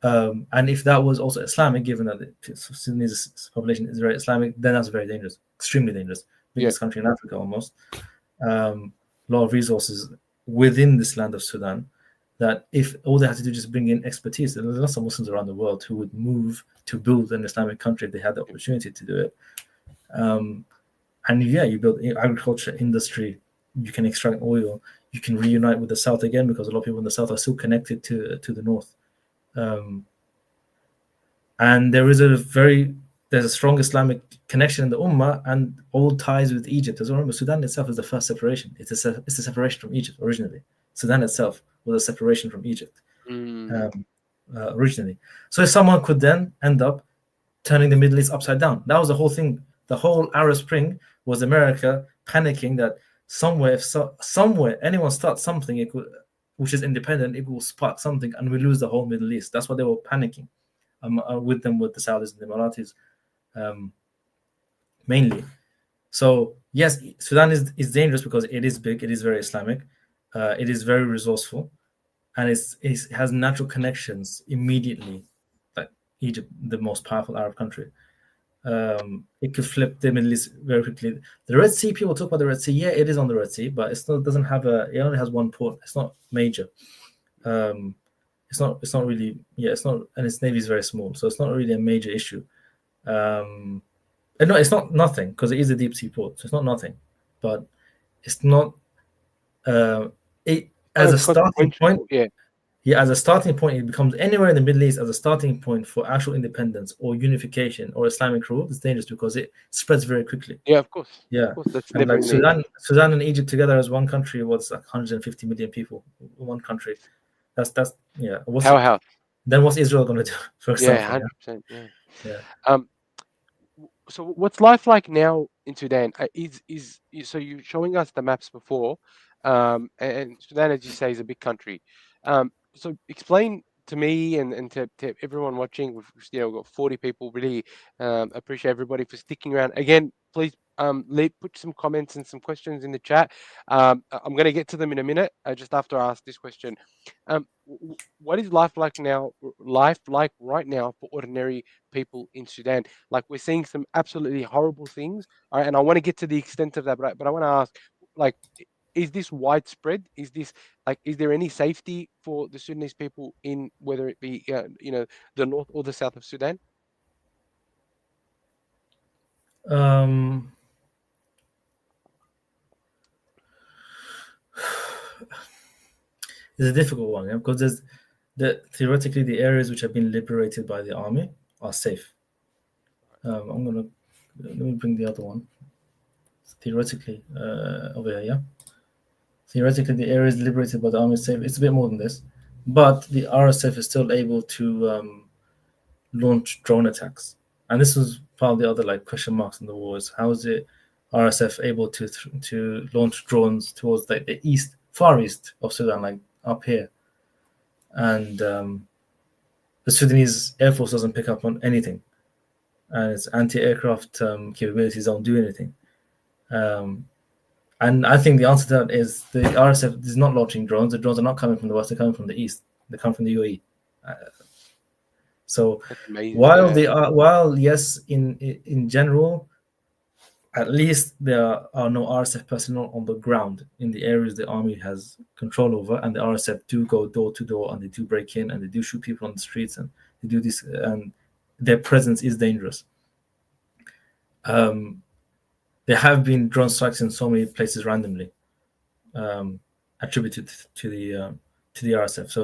And if that was also Islamic, given that the Sudanese population is very Islamic, then that's very dangerous, extremely dangerous. Yeah. Biggest country in Africa almost. A lot of resources within this land of Sudan. That if all they had to do is just bring in expertise, there's lots of Muslims around the world who would move to build an Islamic country if they had the opportunity to do it. And yeah, you build agriculture, industry, you can extract oil, you can reunite with the South again because a lot of people in the South are still connected to the North. And there's a strong Islamic connection in the Ummah and old ties with Egypt. As well, remember, Sudan itself is the first separation. It's a separation from Egypt originally. Sudan itself was a separation from Egypt originally. So if someone could then end up turning the Middle East upside down, that was the whole thing. The whole Arab Spring was America panicking that somewhere anyone starts something which is independent, it will spark something, and we lose the whole Middle East. That's what they were panicking. With the Saudis and the Emiratis, mainly. So yes, Sudan is dangerous because it is big, it is very Islamic, it is very resourceful, and it has natural connections immediately, like Egypt, the most powerful Arab country. It could flip the Middle East very quickly. The Red Sea, people talk about the Red Sea. Yeah, it is on the Red Sea, but it doesn't have it only has one port. It's not major. It's not really, it's not, and its navy is very small, so it's not really a major issue. And no, it's not nothing because it is a deep sea port, so it's not nothing, but it's not it as a starting point. As a starting point, it becomes anywhere in the Middle East as a starting point for actual independence or unification or Islamic rule. It's dangerous because it spreads very quickly. Yeah, of course. Yeah, of course, that's and never like Sudan and Egypt together as one country was like 150 million people, one country. That's Powerhouse. Then what's Israel going to do? For example, 100%. Yeah. So what's life like now in Sudan? So you're showing us the maps before, and Sudan, as you say, is a big country. So explain to me and to everyone watching. We've got 40 people. Really appreciate everybody for sticking around. Again, please put some comments and some questions in the chat. I'm going to get to them in a minute. Just after I ask this question, what is life like now? Life like right now for ordinary people in Sudan? Like we're seeing some absolutely horrible things, all right, and I want to get to the extent of that, but I want to ask, like, is this widespread? Is this is there any safety for the Sudanese people in whether it be the north or the south of Sudan? It's a difficult one, because theoretically the areas which have been liberated by the army are safe. Let me bring the other one. Theoretically, over here, yeah. Theoretically, the areas liberated by the army is safe. It's a bit more than this, but the RSF is still able to launch drone attacks, and this was part of the other question marks in the war: is how is the RSF able to launch drones towards the far east of Sudan, like up here, and the Sudanese Air Force doesn't pick up on anything, and its anti-aircraft capabilities don't do anything. And I think the answer to that is the RSF is not launching drones. The drones are not coming from the west; they're coming from the east. They come from the UAE. So while yes, in general, at least there are no RSF personnel on the ground in the areas the army has control over, and the RSF do go door to door and they do break in and they do shoot people on the streets and they do this, and their presence is dangerous. There have been drone strikes in so many places randomly, attributed to the RSF. So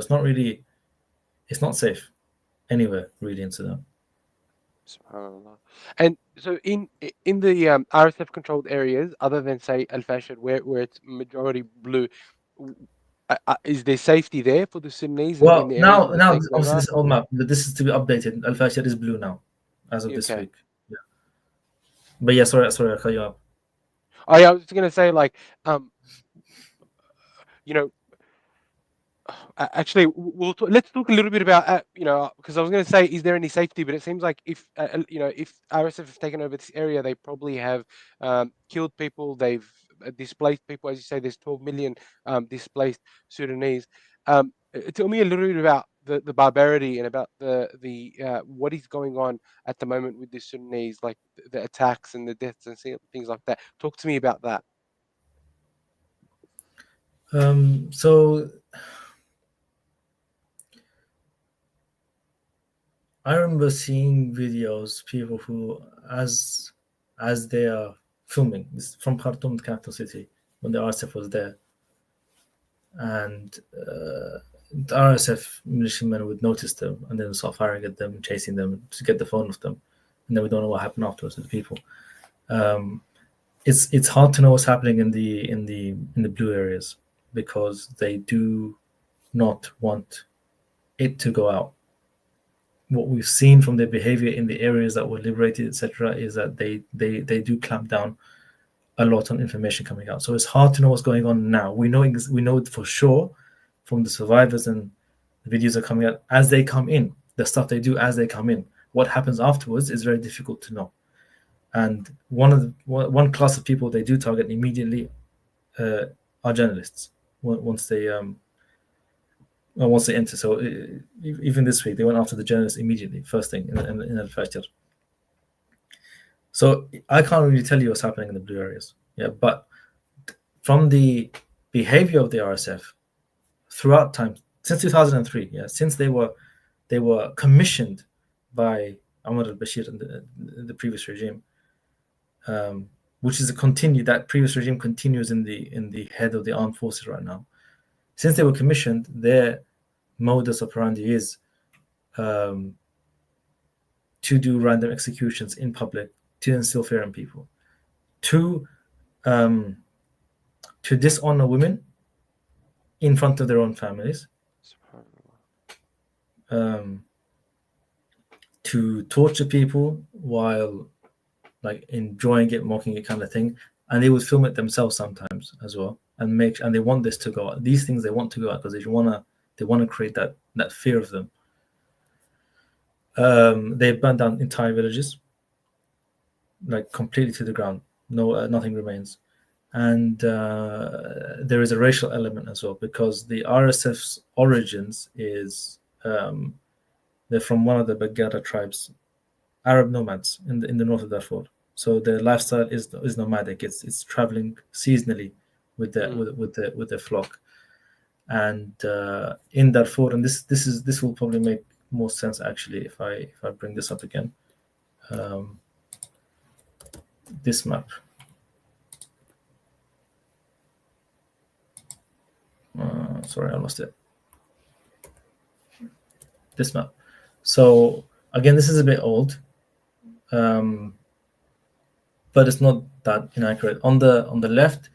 it's not safe anywhere really in Sudan. SubhanAllah. And so in the RSF controlled areas, other than say Al Fashir, where it's majority blue, is there safety there for the Sudanese? Well, in the now obviously over? this is old map. This is to be updated. Al Fashir is blue now, as of this week. Yeah. But yeah, sorry, I cut you up. Oh yeah, I was just gonna say actually, let's talk a little bit about because I was going to say, is there any safety? But it seems like if RSF have taken over this area, they probably have killed people, they've displaced people. As you say, there's 12 million displaced Sudanese. Tell me a little bit about the barbarity and about the what is going on at the moment with the Sudanese, like the attacks and the deaths and things like that. Talk to me about that. So I remember seeing videos, people who, as they are filming, this is from Khartoum, the capital city, when the RSF was there, and the RSF militiamen would notice them and then start firing at them, chasing them to get the phone off them, and then we don't know what happened afterwards to the people. It's hard to know what's happening in the blue areas because they do not want it to go out. What we've seen from their behavior in the areas that were liberated, etc., is that they do clamp down a lot on information coming out. So it's hard to know what's going on now. We know for sure from the survivors, and the videos are coming out as they come in. The stuff they do as they come in. What happens afterwards is very difficult to know. And one class of people they do target immediately are journalists once they enter. So even this week, they went after the journalists immediately, first thing in Al-Fajr. So I can't really tell you what's happening in the blue areas. Yeah, but from the behavior of the RSF throughout time, since 2003, since they were commissioned by Omar al-Bashir and the previous regime, which is that previous regime continues in the head of the armed forces right now. Since they were commissioned, their modus operandi is to do random executions in public, to instill fear in people, to dishonor women in front of their own families, to torture people while like enjoying it, mocking it, kind of thing, and they would film it themselves sometimes as well, and they want this to go out. These things they want to go out because they want to create that fear of them. They burned down entire villages, like completely to the ground. No, nothing remains. And there is a racial element as well, because the RSF's origins is they're from one of the Baggara tribes, Arab nomads in the north of Darfur. So their lifestyle is nomadic. It's traveling seasonally with their flock. And in Darfur, and this will probably make more sense actually if I bring this up again. This map. Sorry, I lost it. This map. So again, this is a bit old, but it's not that inaccurate. On the left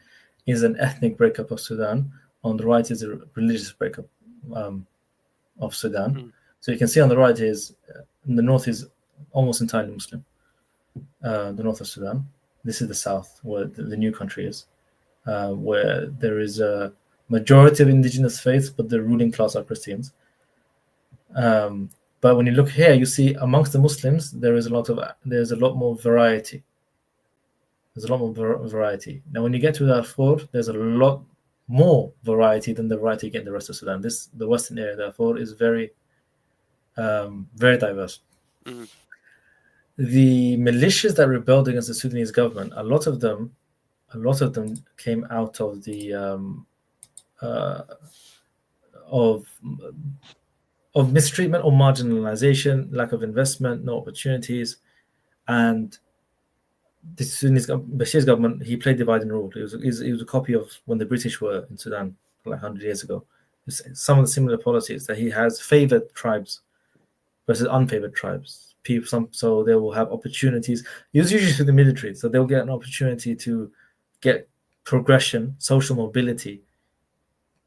is an ethnic breakup of Sudan. On the right is a religious breakup of Sudan. Mm. So you can see on the right is in the north is almost entirely Muslim. The north of Sudan. This is the south, where the new country is, where there is a majority of indigenous faiths, but the ruling class are Christians. But when you look here, you see amongst the Muslims there's a lot more variety. There's a lot more variety. Now, when you get to Darfur, there's a lot more variety than the variety you get in the rest of Sudan. The western area, Darfur, is very, very diverse. Mm-hmm. The militias that rebelled against the Sudanese government, a lot of them came out of the of mistreatment or marginalization, lack of investment, no opportunities, and the Sudanese Bashir's government, he played divide and rule. It was a copy of when the British were in Sudan like 100 years ago. Some of the similar policies that he has favored tribes versus unfavored tribes. So they will have opportunities. It was usually through the military, so they'll get an opportunity to get progression, social mobility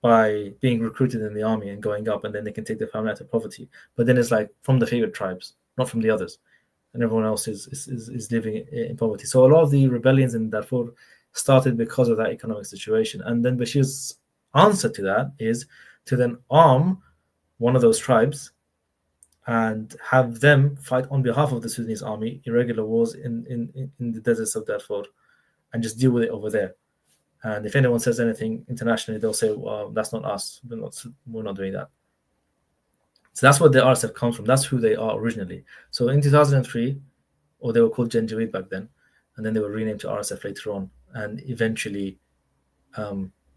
by being recruited in the army and going up, and then they can take their family out of poverty. But then it's like from the favored tribes, not from the others, and everyone else is living in poverty. So a lot of the rebellions in Darfur started because of that economic situation, and then Bashir's answer to that is to then arm one of those tribes and have them fight on behalf of the Sudanese army, irregular wars in the deserts of Darfur, and just deal with it over there. And if anyone says anything internationally, they'll say, well, that's not us. We're not doing that. So that's what the RSF comes from. That's who they are originally. So in 2003, or they were called Janjaweed back then, and then they were renamed to RSF later on, and eventually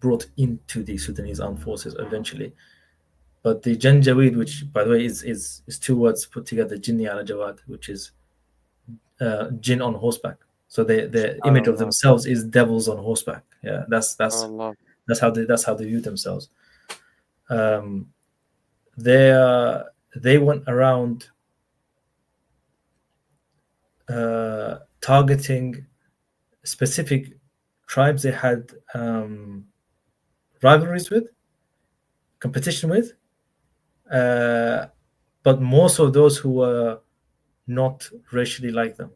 brought into the Sudanese Armed Forces eventually. But the Janjaweed, which by the way is two words put together, Jinni ala Jawad, which is jinn on horseback. So the image of Allah, themselves is devils on horseback. Yeah, Allah. that's how they view themselves. They went around targeting specific tribes they had rivalries with, competition with, but more so those who were not racially like them,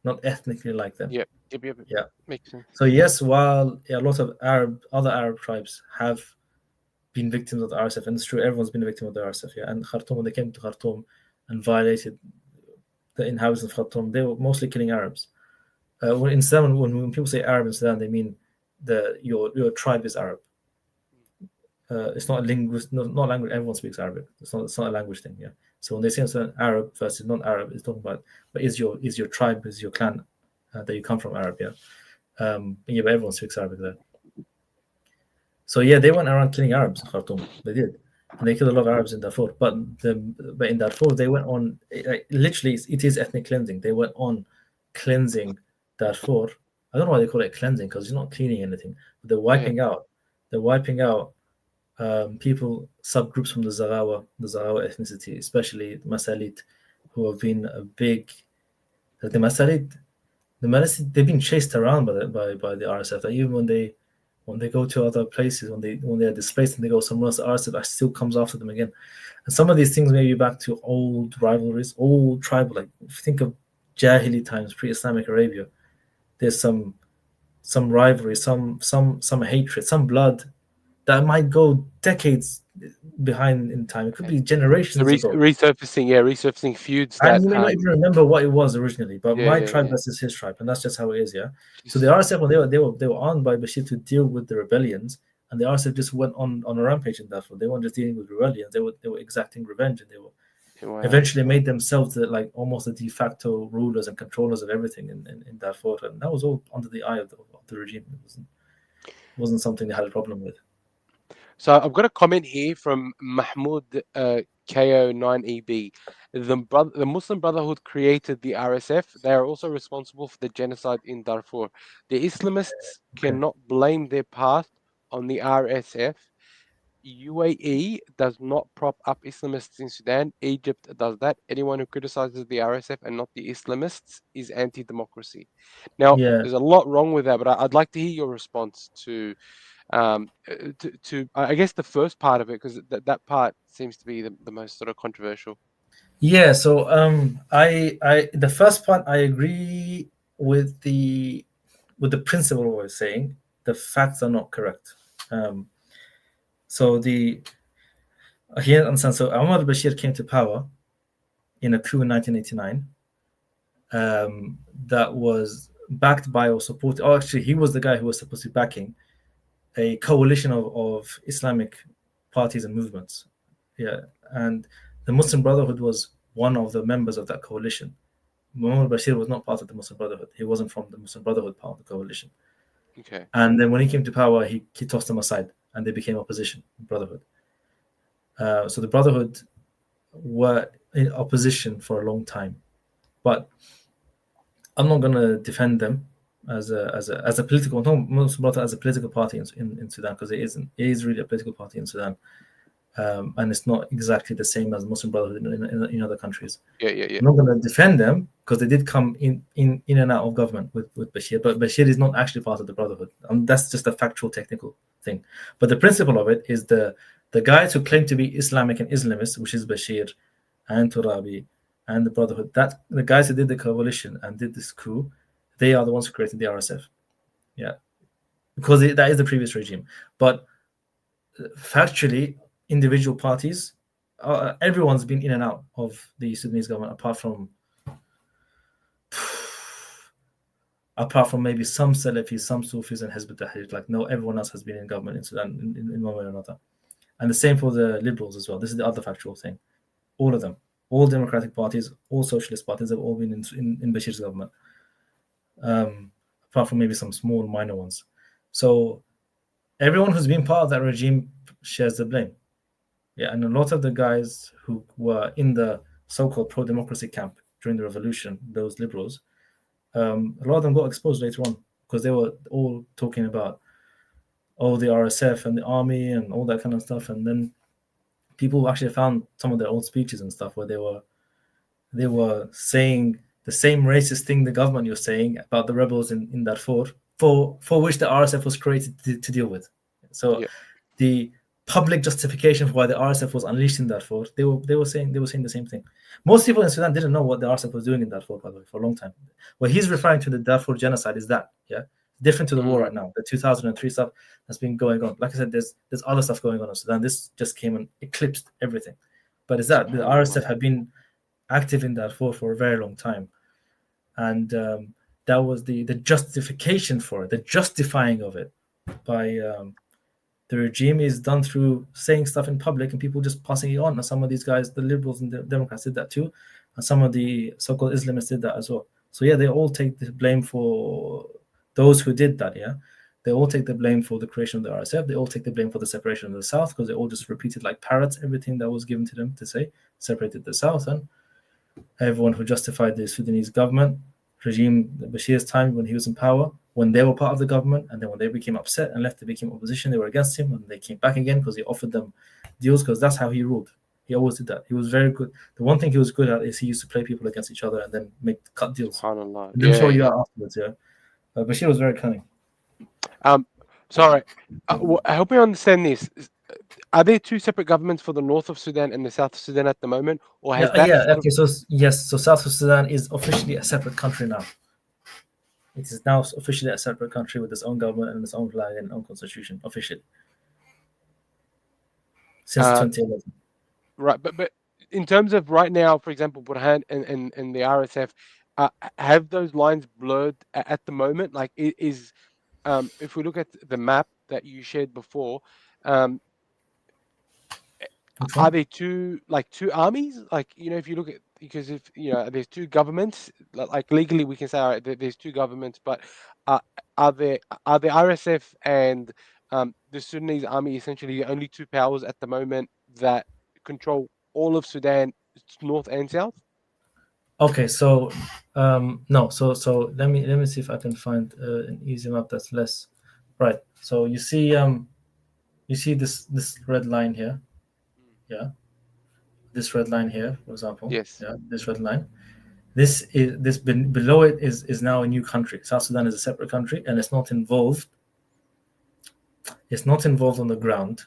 not ethnically like them. Yep, yep, yep. Yeah. Makes sense. So yes, while a lot of other Arab tribes have been victims of the RSF, and it's true, everyone's been a victim of the RSF. Yeah, and Khartoum, when they came to Khartoum and violated the inhabitants of Khartoum, they were mostly killing Arabs. In Sudan, when people say Arab in Sudan, they mean your tribe is Arab. It's not a not language. Everyone speaks Arabic. It's not a language thing. Yeah. So when they say Arab versus non-Arab, it's talking about, but is your tribe, is your clan that you come from Arab? Yeah. But everyone speaks Arabic there. So yeah, they went around killing Arabs in Khartoum. They did, and they killed a lot of Arabs in Darfur. But in Darfur, they went on. Literally, it is ethnic cleansing. They went on cleansing Darfur. I don't know why they call it cleansing, because you're not cleaning anything. But they're wiping out. They're wiping out people, subgroups from the Zaghawa ethnicity, especially Masalit, who have been a big. The Masalit, they've been chased around by the RSF. That even when they go to other places, when they are displaced and they go somewhere else, the RSF still comes after them again. And some of these things may be back to old rivalries, old tribal. Like if you think of Jahili times, pre-Islamic Arabia, there's some rivalry, some hatred, some blood that might go decades behind in time. It could be generations ago. Resurfacing feuds And that you may not even remember what it was originally, but my tribe yeah. versus his tribe, and that's just how it is, yeah. So the RSF, when they were armed by Bashir to deal with the rebellions, and the RSF just went on a rampage in Darfur. They weren't just dealing with rebellions; they were exacting revenge, and they were eventually made themselves almost the de facto rulers and controllers of everything in Darfur, and that was all under the eye of the regime. It wasn't something they had a problem with. So I've got a comment here from Mahmoud KO9EB. The Muslim Brotherhood created the RSF. They are also responsible for the genocide in Darfur. The Islamists cannot blame their past on the RSF. UAE does not prop up Islamists in Sudan. Egypt does that. Anyone who criticizes the RSF and not the Islamists is anti-democracy. Now, there's a lot wrong with that, but I'd like to hear your response to I guess the first part of it, because that part seems to be the most sort of controversial. Yeah, so I the first part I agree with the principle we're saying. The facts are not correct. So here understand. So Omar al-Bashir came to power in a coup in 1989. That was backed by or supported. Oh, actually, he was the guy who was supposed to be backing a coalition of Islamic parties and movements. Yeah, and the Muslim Brotherhood was one of the members of that coalition. Muammar Bashir was not part of the Muslim Brotherhood. He wasn't from the Muslim Brotherhood part of the coalition. Okay. And then when he came to power, he tossed them aside, and they became opposition, Brotherhood. So the Brotherhood were in opposition for a long time, but I'm not going to defend them as a political, Muslim Brotherhood as a political party in Sudan, because it is really a political party in Sudan. And it's not exactly the same as Muslim Brotherhood in other countries. Yeah. I'm not going to defend them because they did come in and out of government with Bashir, but Bashir is not actually part of the Brotherhood. That's just a factual, technical thing. But the principle of it is the guys who claim to be Islamic and Islamists, which is Bashir and Turabi and the Brotherhood, that the guys who did the coalition and did this coup, they are the ones who created the RSF. Yeah, because that is the previous regime. But factually, individual parties, everyone's been in and out of the Sudanese government, apart from maybe some Salafis, some Sufis, and Hizb ut-Tahrir. Like, no, everyone else has been in government in Sudan in one way or another. And the same for the liberals as well. This is the other factual thing. all of them, all democratic parties, all socialist parties have all been in Bashir's government, apart from maybe some small minor ones. So everyone who's been part of that regime shares the blame. Yeah, and a lot of the guys who were in the so-called pro-democracy camp during the revolution, those liberals, a lot of them got exposed later on because they were all talking about, oh, the RSF and the army and all that kind of stuff. And then people actually found some of their old speeches and stuff where they were saying the same racist thing the government was saying about the rebels in Darfur, for which the RSF was created to deal with. So the public justification for why the RSF was unleashed in Darfur, they were saying the same thing. Most people in Sudan didn't know what the RSF was doing in Darfur, by the way, for a long time. What he's referring to, the Darfur genocide, is that, different to the war right now. The 2003 stuff that's been going on. Like I said, there's other stuff going on in Sudan. This just came and eclipsed everything. But it's that the RSF have been active in Darfur for a very long time, and that was the justification for it, the justifying of it by the regime is done through saying stuff in public and people just passing it on. And some of these guys, the liberals and the Democrats, did that too, and some of the so-called Islamists did that as well. So they all take the blame for those who did that. They all take the blame for the creation of the RSF. They all take the blame for the separation of the South, because they all just repeated like parrots everything that was given to them to say, separated the South. And everyone who justified the Sudanese government regime, Bashir's time when he was in power, when they were part of the government, and then when they became upset and left, they became opposition, they were against him, and they came back again because he offered them deals, because that's how he ruled. He always did that. He was very good. The one thing he was good at is he used to play people against each other and then cut deals. SubhanAllah. And then show you out afterwards, Bashir was very cunning. Sorry, I hope you understand this. Are there two separate governments for the north of Sudan and the south of Sudan at the moment, or has okay? So yes, so South of Sudan is officially a separate country now. It is now officially a separate country with its own government and its own flag and own constitution, officially, since 2011. Right, but in terms of right now, for example, Burhan and the RSF, have those lines blurred at the moment? Like, is if we look at the map that you shared before, are there two armies? Like, if you look at, because if there's two governments, like legally we can say, all right, there's two governments, but are the RSF and the Sudanese army essentially the only two powers at the moment that control all of Sudan, north and south? Okay, so no, so let me see if I can find an easy map that's less right. So you see this red line here, this red line here, for example. Yes. This red line. This below it is now a new country. South Sudan is a separate country, and it's not involved. It's not involved on the ground.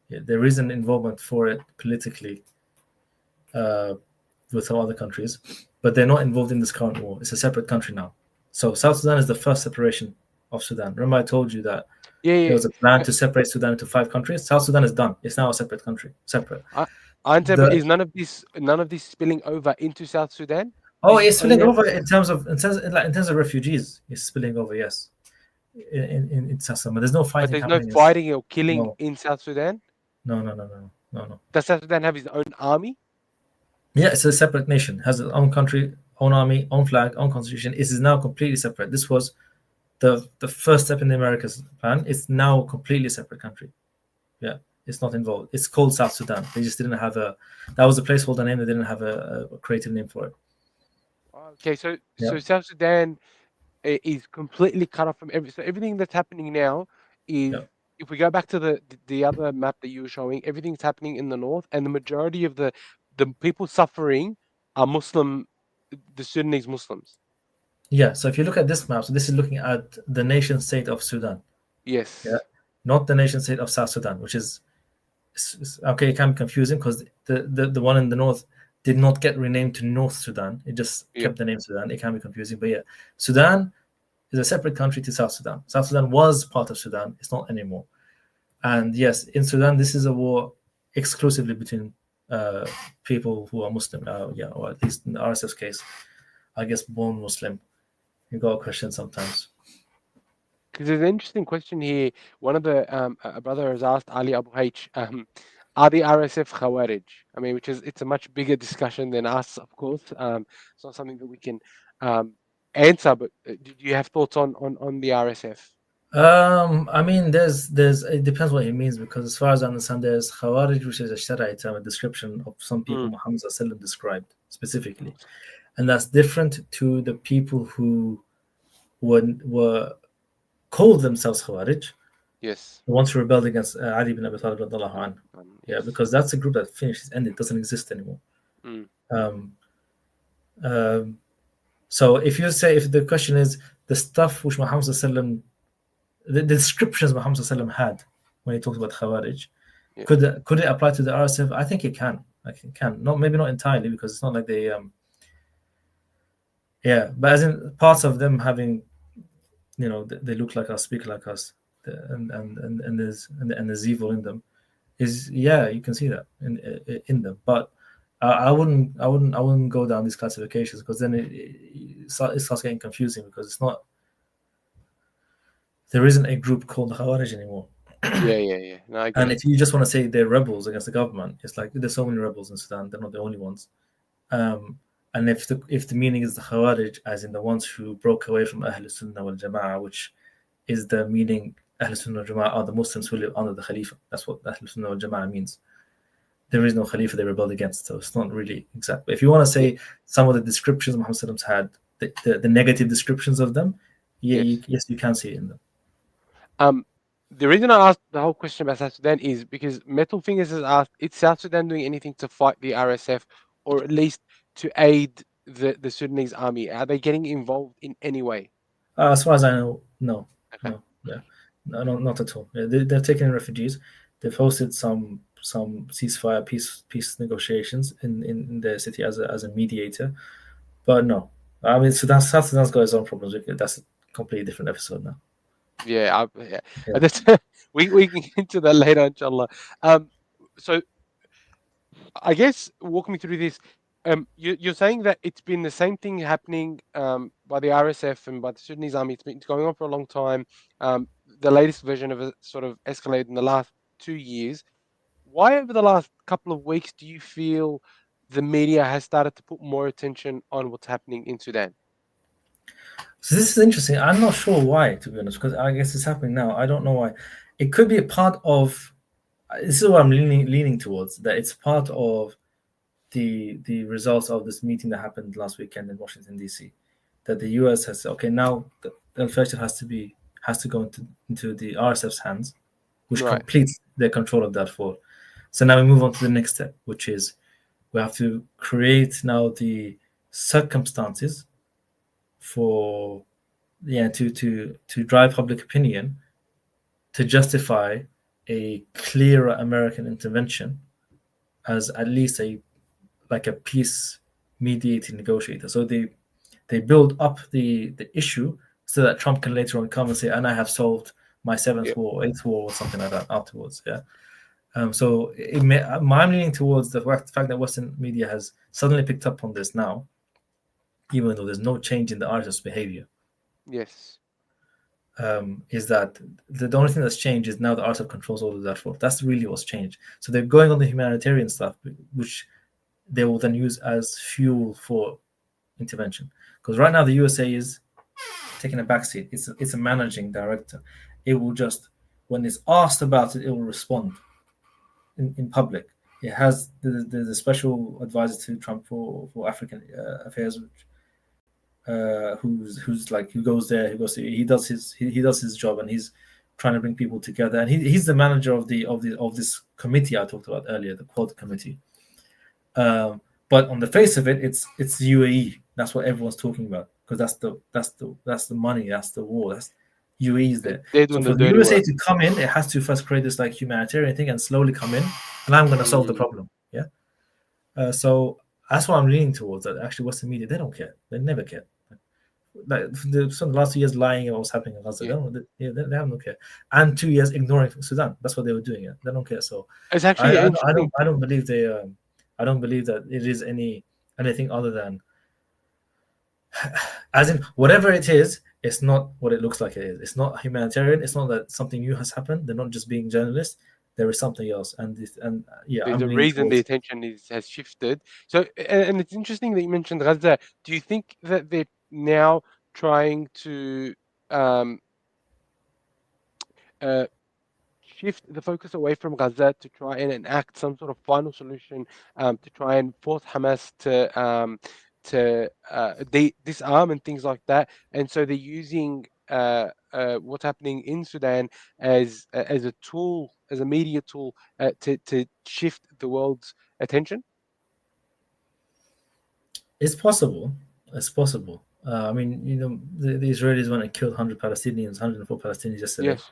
There is an involvement for it politically with some other countries, but they're not involved in this current war. It's a separate country now. So South Sudan is the first separation of Sudan. Remember I told you that there was a plan to separate Sudan into 5 countries. South Sudan is done. It's now a separate country. Separate. But is none of this spilling over into South Sudan? Oh, it's spilling over in terms of refugees. It's spilling over, yes. In South Sudan, but there's no fighting. But there's no fighting or killing in South Sudan. No. Does South Sudan have its own army? Yeah, it's a separate nation. Has its own country, own army, own flag, own constitution. It is now completely separate. This was the first step in the America's plan. It's now a completely separate country. Yeah, it's not involved. It's called South Sudan. They just didn't have that was a placeholder name. They didn't have a creative name for it. Okay, so South Sudan is completely cut off from everything that's happening now is, if we go back to the other map that you were showing, everything's happening in the north, and the majority of the people suffering are Muslim, the Sudanese Muslims. Yeah, so if you look at this map, so this is looking at the nation state of Sudan. Yes. Yeah, not the nation state of South Sudan, which is okay. It can be confusing because the one in the north did not get renamed to North Sudan. It just kept the name Sudan. It can be confusing, but yeah, Sudan is a separate country to South Sudan. South Sudan was part of Sudan. It's not anymore. And yes, in Sudan, this is a war exclusively between people who are Muslim, or at least in the RSF's case, I guess born Muslim. You got a question sometimes. Because there's an interesting question here. One of the a brother has asked Ali Abu H. Are the RSF Khawarij? I mean, it's a much bigger discussion than us, of course. It's not something that we can um, answer. But do you have thoughts on the RSF? I mean, there's it depends what it means, because as far as I understand, there's Khawarij, which is a Shariah term, a description of some people Mm. Muhammad Sallallahu described specifically, and that's different to the people who were called themselves Khawarij, Yes. the ones who rebelled against Ali bin Abi Talib radiallahu anhu. Yeah, Yes. because that's a group that finished, ended, doesn't exist anymore. Mm. Um, um, so if the question is the stuff which Muhammad Sallallahu, the descriptions Muhammad Sallallahu had when he talks about Khawarij, Yeah. could it apply to the RSF? I think it can. Like it can. Not maybe not entirely, because it's not like they yeah, but as in parts of them having, they look like us, speak like us, and there's evil in them. Is, yeah, you can see that in them, but I wouldn't go down these classifications, because then it starts getting confusing, because it's not, there isn't a group called the Khawarij anymore. Yeah. No, I get And it. if you just want to say they're rebels against the government, it's like there's so many rebels in Sudan. They're not the only ones. And if the meaning is the Khawarij, as in the ones who broke away from Ahl Sunnah wal Jama'ah, which is the meaning, Ahl Sunnah wal Jama'ah are the Muslims who live under the Khalifa. That's what Ahl Sunnah wal Jama'ah means. There is no Khalifa they rebelled against, so it's not really exact. But if you want to say some of the descriptions Muhammad Sallallahu had, the negative descriptions of them, Yes. yes, you can see it in them. The reason I asked the whole question about South Sudan is because Metal Fingers has asked, is South Sudan doing anything to fight the RSF, or at least to aid the Sudanese army? Are they getting involved in any way? As far as I know, no, Okay. yeah, no, not at all. Yeah, they've taken in refugees. They've hosted some ceasefire, peace negotiations in the city as a mediator, but no. I mean, South Sudan's got its own problems. That's a completely different episode now. Yeah, yeah. Yeah. That's, we can get into that later, inshallah. So I guess walk me through this. You're saying that it's been the same thing happening by the RSF and by the Sudanese army. It's going on for a long time. The latest version of it sort of escalated in the last 2 years. Why, over the last couple of weeks, do you feel the media has started to put more attention on what's happening in Sudan? So this is interesting. I'm not sure why, to be honest, because I guess it's happening now. I don't know why. It could be a part of. This is what I'm leaning towards. That it's part of the results of this meeting that happened last weekend in Washington D.C. That the U.S. has said, okay, now the infection has to go into the RSF's hands, which Right. completes their control of Darfur. So now we move on to the next step, which is we have to create now the circumstances for to drive public opinion to justify a clearer American intervention as at least a peace mediating negotiator. So they build up the issue so that Trump can later on come and say, and I have solved my seventh war, eighth war, or something like that afterwards. Yeah. So I'm leaning towards the fact that Western media has suddenly picked up on this now, even though there's no change in the RSF's behavior. Yes. Is that the only thing that's changed is now the RSF controls all of Darfur. That's really what's changed. So they're going on the humanitarian stuff, which they will then use as fuel for intervention. Because right now the USA is taking a backseat. It's a managing director. It will just, when it's asked about it, it will respond in public. It has the special advisor to Trump for African affairs, who's like, who goes there, he does his job, and he's trying to bring people together, and he's the manager of this committee I talked about earlier, the Quad Committee. But on the face of it, it's the UAE. That's what everyone's talking about, because that's the money, that's the war, that's UAE's there. They're So doing for the the dirty USA work. to come in, it has to first create this like humanitarian thing and slowly come in, and I'm going to solve the problem. Yeah. So that's what I'm leaning towards. That actually, Western media, they don't care. They never care. Like the last 2 years lying about what's happening in Gaza. They have no care. And 2 years ignoring Sudan. That's what they were doing. They don't care. So It's actually interesting. I don't believe they. I don't believe that it is anything other than, as in, whatever it is, it's not what it looks like it is. It's not humanitarian. It's not that something new has happened. They're not just being journalists. there is something else, and yeah, There's I'm a leaning reason the towards. attention has shifted. So, and it's interesting that you mentioned Gaza. Do you think that they're now trying to um, uh, shift the focus away from Gaza to try and enact some sort of final solution, to try and force Hamas to disarm and things like that? And so they're using what's happening in Sudan as a tool, as a media tool, to shift the world's attention. It's possible. It's possible. I mean, the Israelis went and killed 100 Palestinians, 104 Palestinians yesterday, Yes,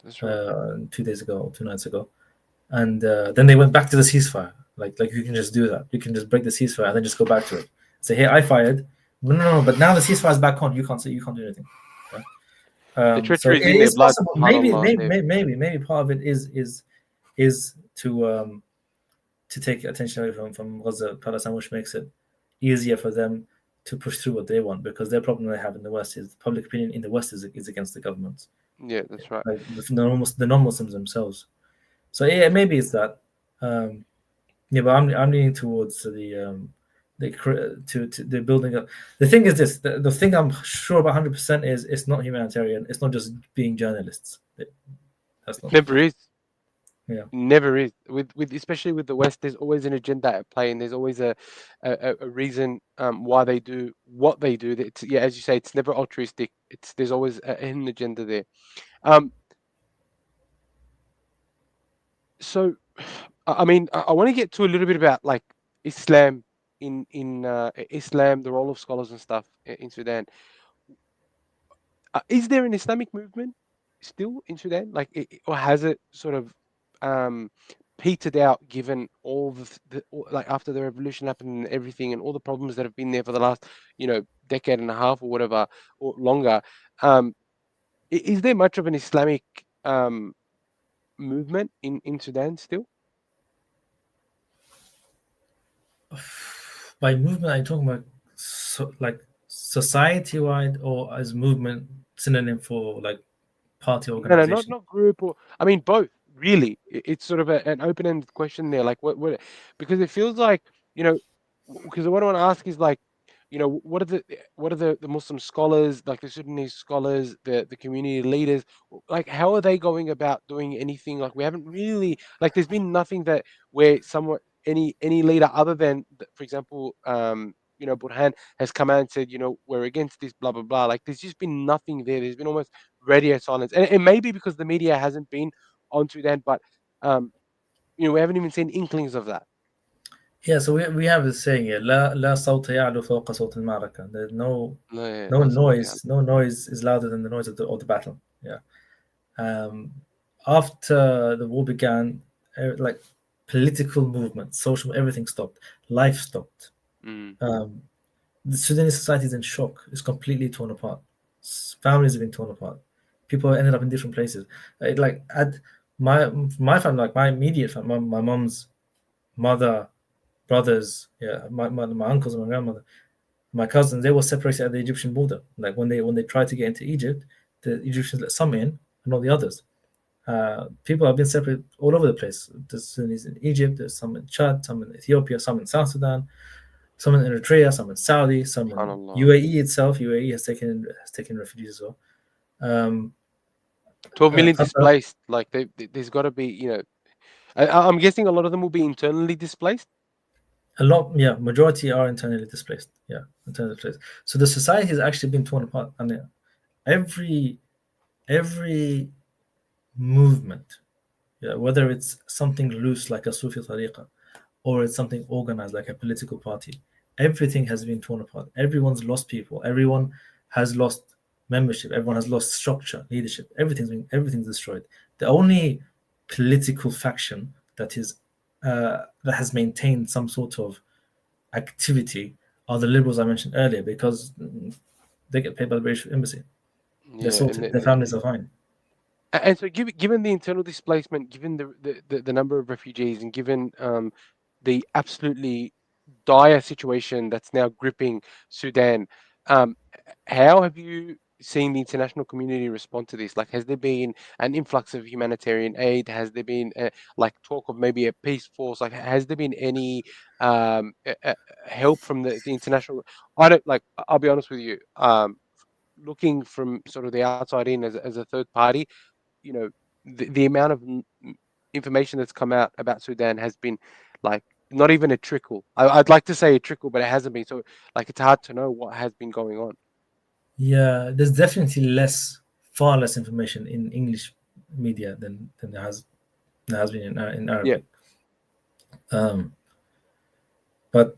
that's right. 2 days ago, 2 nights ago, and then they went back to the ceasefire. Like you can just do that. You can just break the ceasefire and then just go back to it. Say, hey, I fired. No, but now the ceasefire is back on. You can't say, you can't do anything. Right? The So treachery it is in their is blood. possible. SubhanAllah. Maybe part of it is to take attention away from Gaza, Palestine, which makes it easier for them to push through what they want, because their problem they have in the West is public opinion in the West is against the government, Yeah, that's right. like the non-Muslims themselves. So yeah, maybe it's that. Yeah, but I'm leaning towards the building up. The thing is this: the thing I'm sure about 100% is it's not humanitarian. It's not just being journalists. That's not it. Never is. Yeah. Never is. With especially with the West, there's always an agenda at play, and there's always a reason why they do what they do. It's, yeah, as you say, it's never altruistic. There's always a hidden agenda there. Um, so, I mean, I want to get to a little bit about like Islam in Islam, the role of scholars and stuff in Sudan. Is there an Islamic movement still in Sudan? Like, or has it sort of um, petered out given all like after the revolution happened and everything and all the problems that have been there for the last, decade and a half or whatever or longer? Um, is there much of an Islamic um, movement in Sudan still? By movement, I'm talking about like society-wide, or as movement synonym for like party No, not organization. group or I mean both. Really, it's sort of an open-ended question there. Like what? Because it feels like because what I want to ask is like, what are the Muslim scholars, like the Sudanese scholars, the community leaders, like how are they going about doing anything? Like we haven't really like there's been nothing that where somewhat any leader other than for example Burhan has come out and said we're against this blah blah blah. Like there's just been nothing there. There's been almost radio silence, and it may be because the media hasn't been onto that, but um we haven't even seen inklings of that. Yeah, so we have this saying here: لا صوت يعلو فوق صوت المعركة. There's No, yeah, no that's what they are. noise. No noise is louder than the noise of the battle. Yeah. Um, After the war began, like political movement, social, everything stopped. Life stopped. Mm. The Sudanese society is in shock. It's completely torn apart. Families have been torn apart. People ended up in different places. Like at my family, like my immediate family, my mom's mother, brothers, yeah, my uncles and my grandmother, my cousins, they were separated at the Egyptian border. Like when they tried to get into Egypt, the Egyptians let some in and not the others. People have been separated all over the place. There's Sudanese in Egypt, there's some in Chad, some in Ethiopia, some in South Sudan, some in Eritrea, some in Saudi, some in SubhanAllah. UAE itself. UAE has taken refugees as well. 12 million Qatar, displaced. Like there's got to be, I'm guessing a lot of them will be internally displaced. a lot, yeah, majority are internally displaced. Yeah, internally displaced. So the society has actually been torn apart, and every every movement, yeah, whether it's something loose like a Sufi tariqa, or it's something organized like a political party, everything has been torn apart. Everyone's lost people. Everyone has lost membership. Everyone has lost structure, leadership. Everything's destroyed. The only political faction that has maintained some sort of activity are the liberals I mentioned earlier, because they get paid by the British embassy. They're Yeah, sorted. Their families are fine. and so given the internal displacement, given the number of refugees, and given the absolutely dire situation that's now gripping Sudan, how have you seeing the international community respond to this? Like, has there been an influx of humanitarian aid? Has there been like talk of maybe a peace force? Like, has there been any help from the international? I don't like. I'll be honest with you. Looking from sort of the outside in as a third party, you know, the amount of information that's come out about Sudan has been like not even a trickle. I'd like to say a trickle, but it hasn't been. So like it's hard to know what has been going on. Yeah, there's definitely far less information in English media than there has been in Yeah, Arabic. Um, but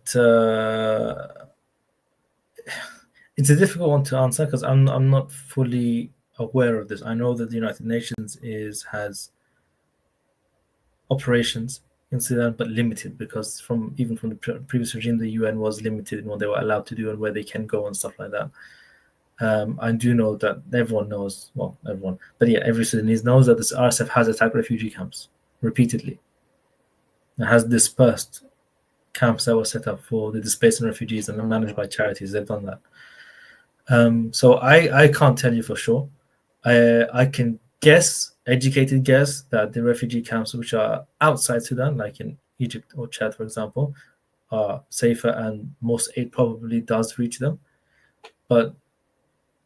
it's a difficult one to answer because I'm not fully aware of this. I know that the United Nations has operations in Sudan, but limited because even from the previous regime, the UN was limited in what they were allowed to do and where they can go and stuff like that. I do know that everyone knows, well, everyone, but yeah, every Sudanese knows that this RSF has attacked refugee camps repeatedly. It has dispersed camps that were set up for the displaced and refugees and managed by charities. They've done that. So I can't tell you for sure. I can guess, educated guess, that the refugee camps which are outside Sudan, like in Egypt or Chad, for example, are safer and most aid probably does reach them. But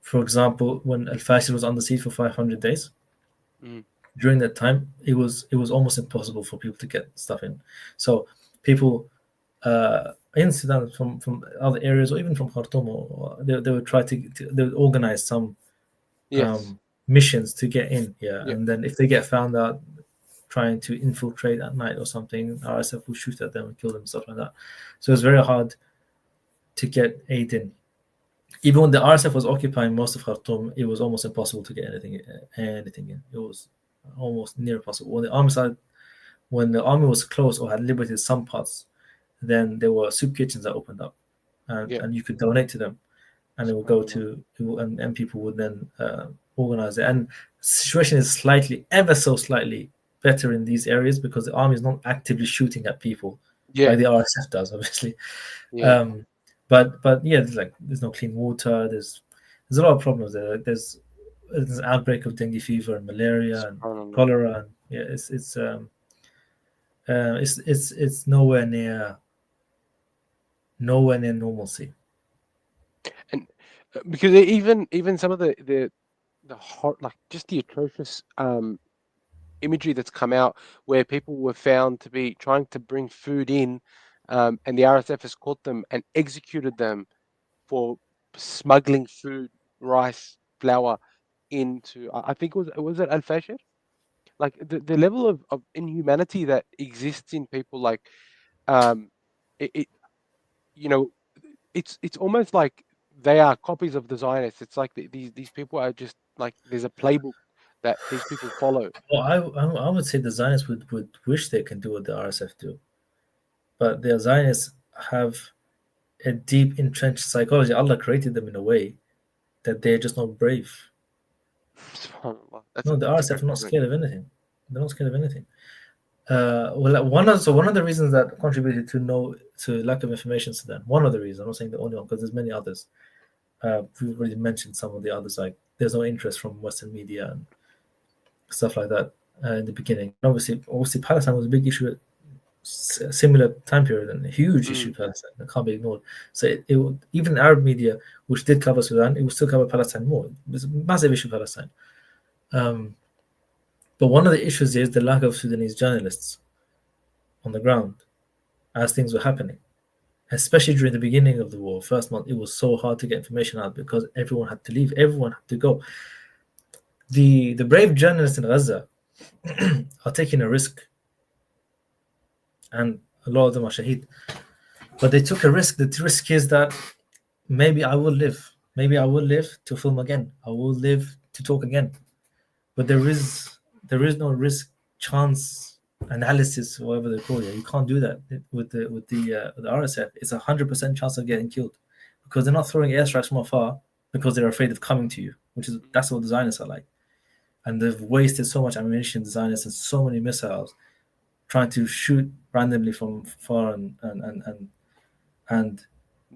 for example, when Al-Fashir was on the siege for 500 days, during that time, it was almost impossible for people to get stuff in. So people in Sudan from other areas or even from Khartoum, or they would try they would organize some yes, missions to get in, yeah, and then if they get found out trying to infiltrate at night or something, RSF will shoot at them and kill them, stuff like that. So it's very hard to get aid in. Even when the RSF was occupying most of Khartoum, it was almost impossible to get anything in. It was almost near impossible. When the army was closed or had liberated some parts, then there were soup kitchens that opened up, yeah. and you could donate to them, and it would go to and people would then organize it. And the situation is ever so slightly better in these areas because the army is not actively shooting at people Yeah, like the RSF does, obviously. yeah. But yeah, there's no clean water. There's a lot of problems there. There's an outbreak of dengue fever and malaria and SubhanAllah. cholera. And yeah, it's nowhere near normalcy. And because even some of the hot, like just the atrocious imagery that's come out where people were found to be trying to bring food in, and the RSF has caught them and executed them for smuggling food, rice, flour into. I think was it Al Fashir? Like the level of inhumanity that exists in people, like um, it you know, it's almost like they are copies of the Zionists. It's like these people are just like there's a playbook that these people follow. Well, I would say the Zionists would wish they can do what the RSF do, but the Zionists have a deep entrenched psychology. Allah created them in a way that they're just not brave. SubhanAllah. No, the That's a RSF good are not point. scared of anything. They're not scared of anything. One of the reasons that contributed to lack of information to them. One of the reasons. I'm not saying the only one because there's many others. We've already mentioned some of the others. Like there's no interest from Western media and stuff like that in the beginning. And obviously, Palestine was a big issue at similar time period and a huge issue. Palestine that can't be ignored. So even Arab media, which did cover Sudan, it would still cover Palestine more. It's a massive issue, Palestine. But one of the issues is the lack of Sudanese journalists on the ground as things were happening. Especially during the beginning of the war, first month, it was so hard to get information out because everyone had to leave, everyone had to go. The brave journalists in Gaza are taking a risk, and a lot of them are shaheed. But they took a risk. The risk is that maybe I will live. Maybe I will live to film again. I will live to talk again. But there is no risk chance analysis, whatever they call it. You can't do that with the RSF. It's 100% chance of getting killed because they're not throwing airstrikes from afar because they're afraid of coming to you, that's what the Zionists are like. And they've wasted so much ammunition, the Zionists, and so many missiles trying to shoot randomly from far and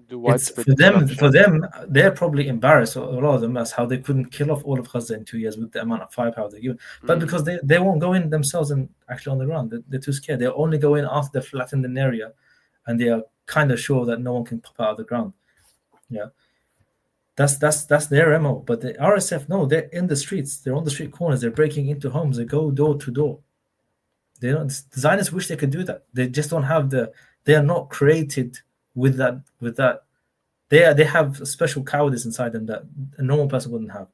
the It's widespread for them. For destruction. them, they're probably embarrassed. A lot of them as how they couldn't kill off all of Gaza in 2 years with the amount of firepower they give. But because they won't go in themselves and actually on the ground, they're too scared. They'll only go in after they've flattened an area, and they are kind of sure that no one can pop out of the ground. Yeah, that's their MO. But the RSF, no, they're in the streets. They're on the street corners. They're breaking into homes. They go door to door. They don't. The Zionists wish they could do that. They just don't have the. They are not created with that. With that. They have special cowardice inside them that a normal person wouldn't have.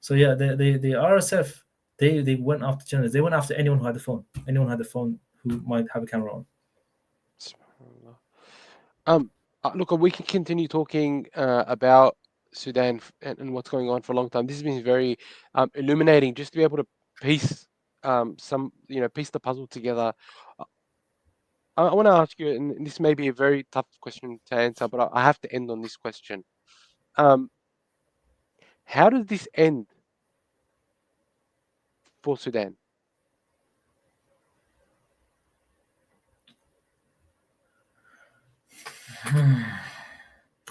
So yeah, the RSF they went after journalists. They went after anyone who had a phone. Anyone who had a phone who might have a camera on. Look, we can continue talking about Sudan and what's going on for a long time. This has been very illuminating, just to be able to piece piece the puzzle together. I want to ask you, and this may be a very tough question to answer, but I have to end on this question. How does this end for Sudan?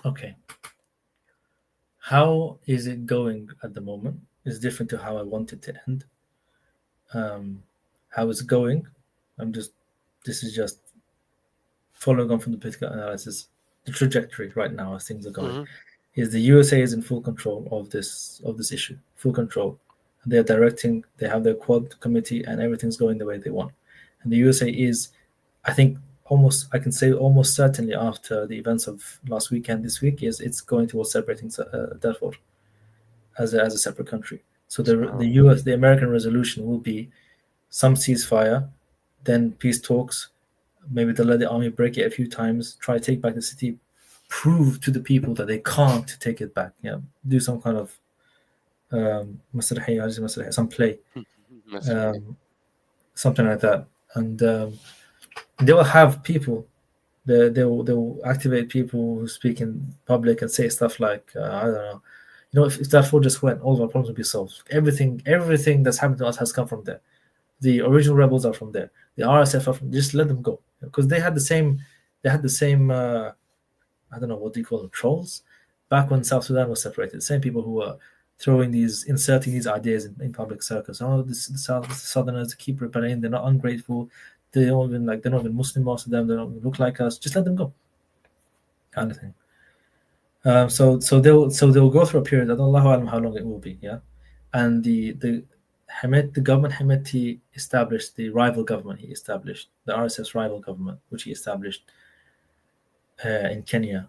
Okay. How is it going at the moment is different to how I want it to end. How it's going, this is just following on from the political analysis. The trajectory right now as things are going is the USA is in full control of this issue, full control. They're directing, they have their Quad committee, and everything's going the way they want. And the USA is, I think, I can say almost certainly after the events of last weekend, this week, is it's going towards separating Darfur as a separate country. So the American resolution will be some ceasefire, then peace talks. Maybe they'll let the army break it a few times, try to take back the city, prove to the people that they can't take it back. Yeah, do some kind of some play, something like that, and they will have people. They will activate people who speak in public and say stuff like, I don't know, if Darfur just went, all of our problems would be solved. Everything that's happened to us has come from there. The original rebels are from there. The RSF are from. Just let them go, because they had the same. I don't know, what do you call them, trolls, back when South Sudan was separated. The same people who were inserting these ideas in public circles. Oh, the Southerners keep rebelling. They're not ungrateful. They're not even Muslim, most of them. They don't look like us. Just let them go, kind of thing. So they'll go through a period. I don't know how long it will be. Yeah, and the government Hemedti established the rival government. He established the RSF's rival government, which he established in Kenya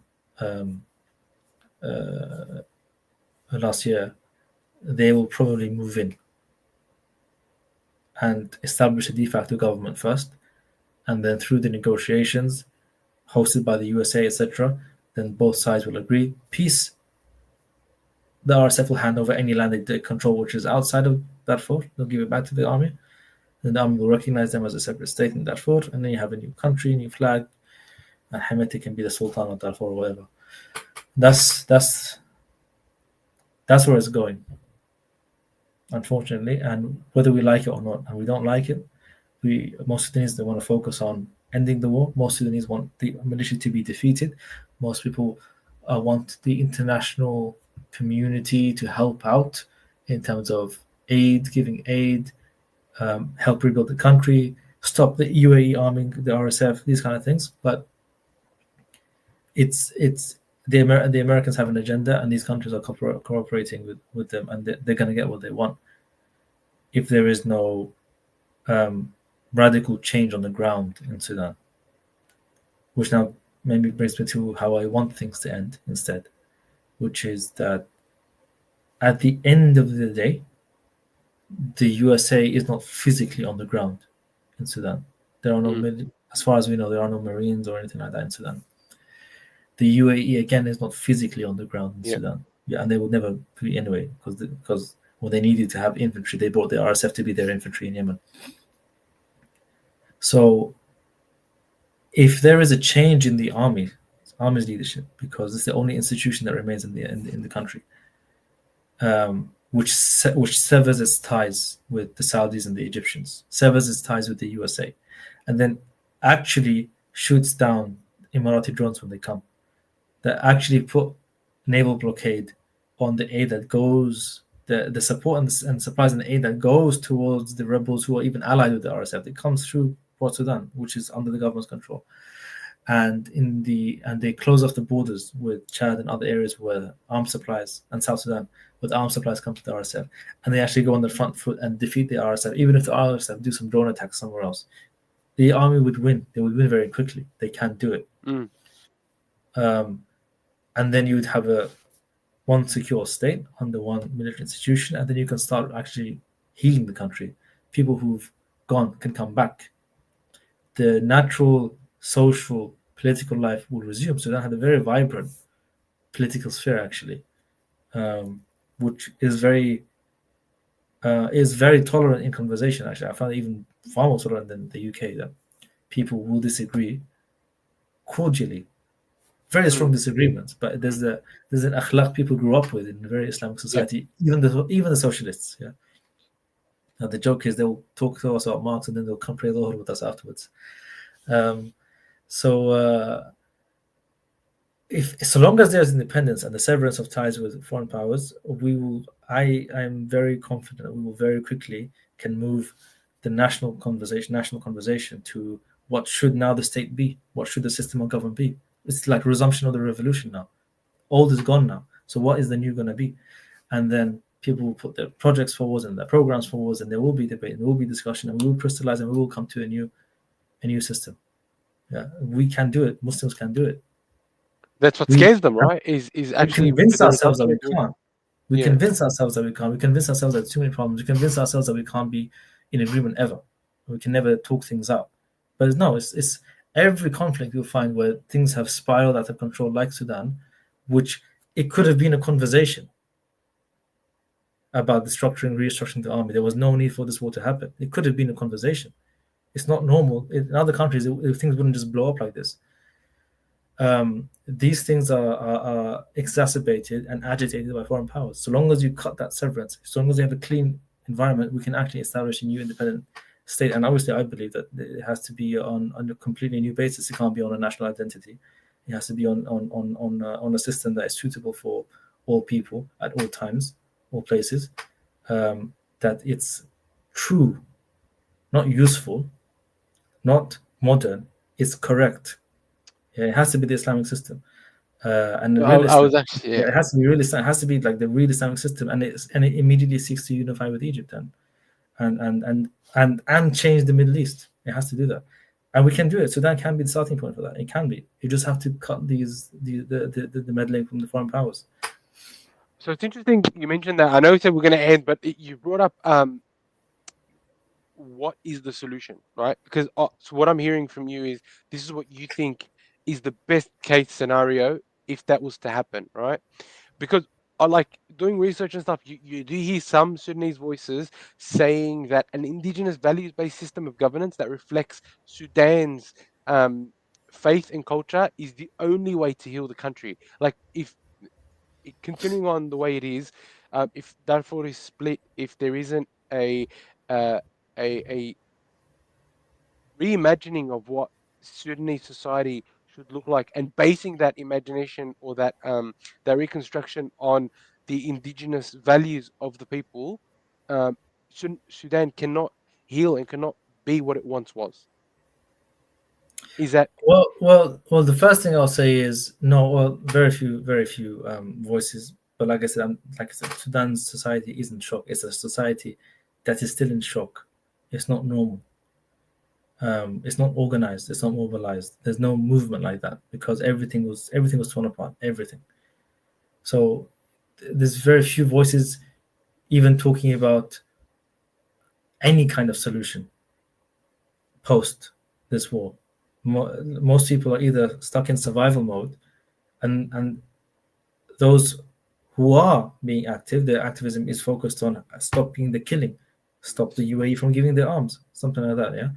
last year. They will probably move in and establish a de facto government first, and then through the negotiations hosted by the USA, etc., then both sides will agree peace. The RSF will hand over any land they control which is outside of Darfur. They'll give it back to the army, and the army will recognize them as a separate state in Darfur, and then you have a new country, new flag, and Hemedti can be the Sultan of Darfur or whatever. That's where it's going, unfortunately. And whether we like it or not, and we don't like it, most Sudanese, they want to focus on ending the war. Most Sudanese want the militia to be defeated. Most people want the international community to help out in terms of giving aid, help rebuild the country, stop the UAE arming the RSF, these kind of things. But it's the Americans have an agenda, and these countries are cooperating with them, and they're going to get what they want if there is no radical change on the ground in Sudan, which now maybe brings me to how I want things to end instead, which is that at the end of the day, the USA is not physically on the ground in Sudan. There are no, as far as we know, there are no Marines or anything like that in Sudan. The UAE again is not physically on the ground in Sudan. Yeah, and they would never be anyway, because when they needed to have infantry, they brought the RSF to be their infantry in Yemen. So if there is a change in the army's leadership, because it's the only institution that remains in the country, which severs its ties with the Saudis and the Egyptians, severs its ties with the USA, and then actually shoots down Emirati drones when they come, that actually put naval blockade on the aid that goes, the support and supplies and aid that goes towards the rebels who are even allied with the RSF. It comes through Port Sudan, which is under the government's control. And they close off the borders with Chad and other areas where armed supplies, and South Sudan, with armed supplies come to the RSF, and they actually go on the front foot and defeat the RSF. Even if the RSF do some drone attacks somewhere else, the army would win. They would win very quickly. They can't do it. And then you would have one secure state under one military institution, and then you can start actually healing the country. People who've gone can come back. The natural social political life will resume. Sudan had a very vibrant political sphere, actually, which is very tolerant in conversation. Actually, I find it even far more tolerant than the UK. That people will disagree cordially, very strong disagreements, but there's an akhlaq people grew up with in a very Islamic society. Even the socialists. Yeah. Now the joke is they'll talk to us about Marx and then they'll come pray Dhuhr with us afterwards. So long as there's independence and the severance of ties with foreign powers, I am very confident that we will very quickly can move the national conversation to what should now the state be, what should the system of government be. It's like resumption of the revolution now. Old is gone now. So what is the new going to be? And then people will put their projects forward and their programs forward, and there will be debate, and there will be discussion, and we will crystallize, and we will come to a new system. Yeah, we can do it. Muslims can do it. That's what scares them, right? Is actually we convince ourselves that we can't. We convince ourselves that we can't. We convince ourselves that there's too many problems. We convince ourselves that we can't be in agreement ever. We can never talk things out. But no, it's every conflict you'll find where things have spiraled out of control, like Sudan, which it could have been a conversation about the restructuring the army. There was no need for this war to happen. It could have been a conversation. It's not normal. In other countries, things wouldn't just blow up like this. These things are exacerbated and agitated by foreign powers. So long as you cut that severance, so long as you have a clean environment, we can actually establish a new independent state. And obviously, I believe that it has to be on a completely new basis. It can't be on a national identity. It has to be on a system that is suitable for all people at all times, all places. That it's true, not useful, not modern. It's correct. Yeah, it has to be the Islamic system, and the real Islam, it has to be real Islam. It has to be like the real Islamic system, and it immediately seeks to unify with Egypt and change the Middle East. It has to do that, and we can do it. Sudan can be the starting point for that. It can be. You just have to cut the meddling from the foreign powers. So it's interesting you mentioned that. I know you said we're going to end, but you brought up what is the solution, right? Because so what I'm hearing from you is this is what you think is the best case scenario if that was to happen, right? Because I like doing research and stuff. You do hear some Sudanese voices saying that an indigenous values-based system of governance that reflects Sudan's faith and culture is the only way to heal the country. Like if continuing on the way it is, if Darfur is split, if there isn't a reimagining of what Sudanese society should look like, and basing that imagination or that reconstruction on the indigenous values of the people, Sudan cannot heal and cannot be what it once was. Is that well? The first thing I'll say is no. Well, very few voices. But like I said, Sudan's society is in shock. It's a society that is still in shock. It's not normal. It's not organized. It's not mobilized. There's no movement like that because everything was torn apart. Everything. So there's very few voices even talking about any kind of solution post this war. Most people are either stuck in survival mode, and those who are being active, their activism is focused on stopping the killing, stop the UAE from giving their arms, something like that. Yeah.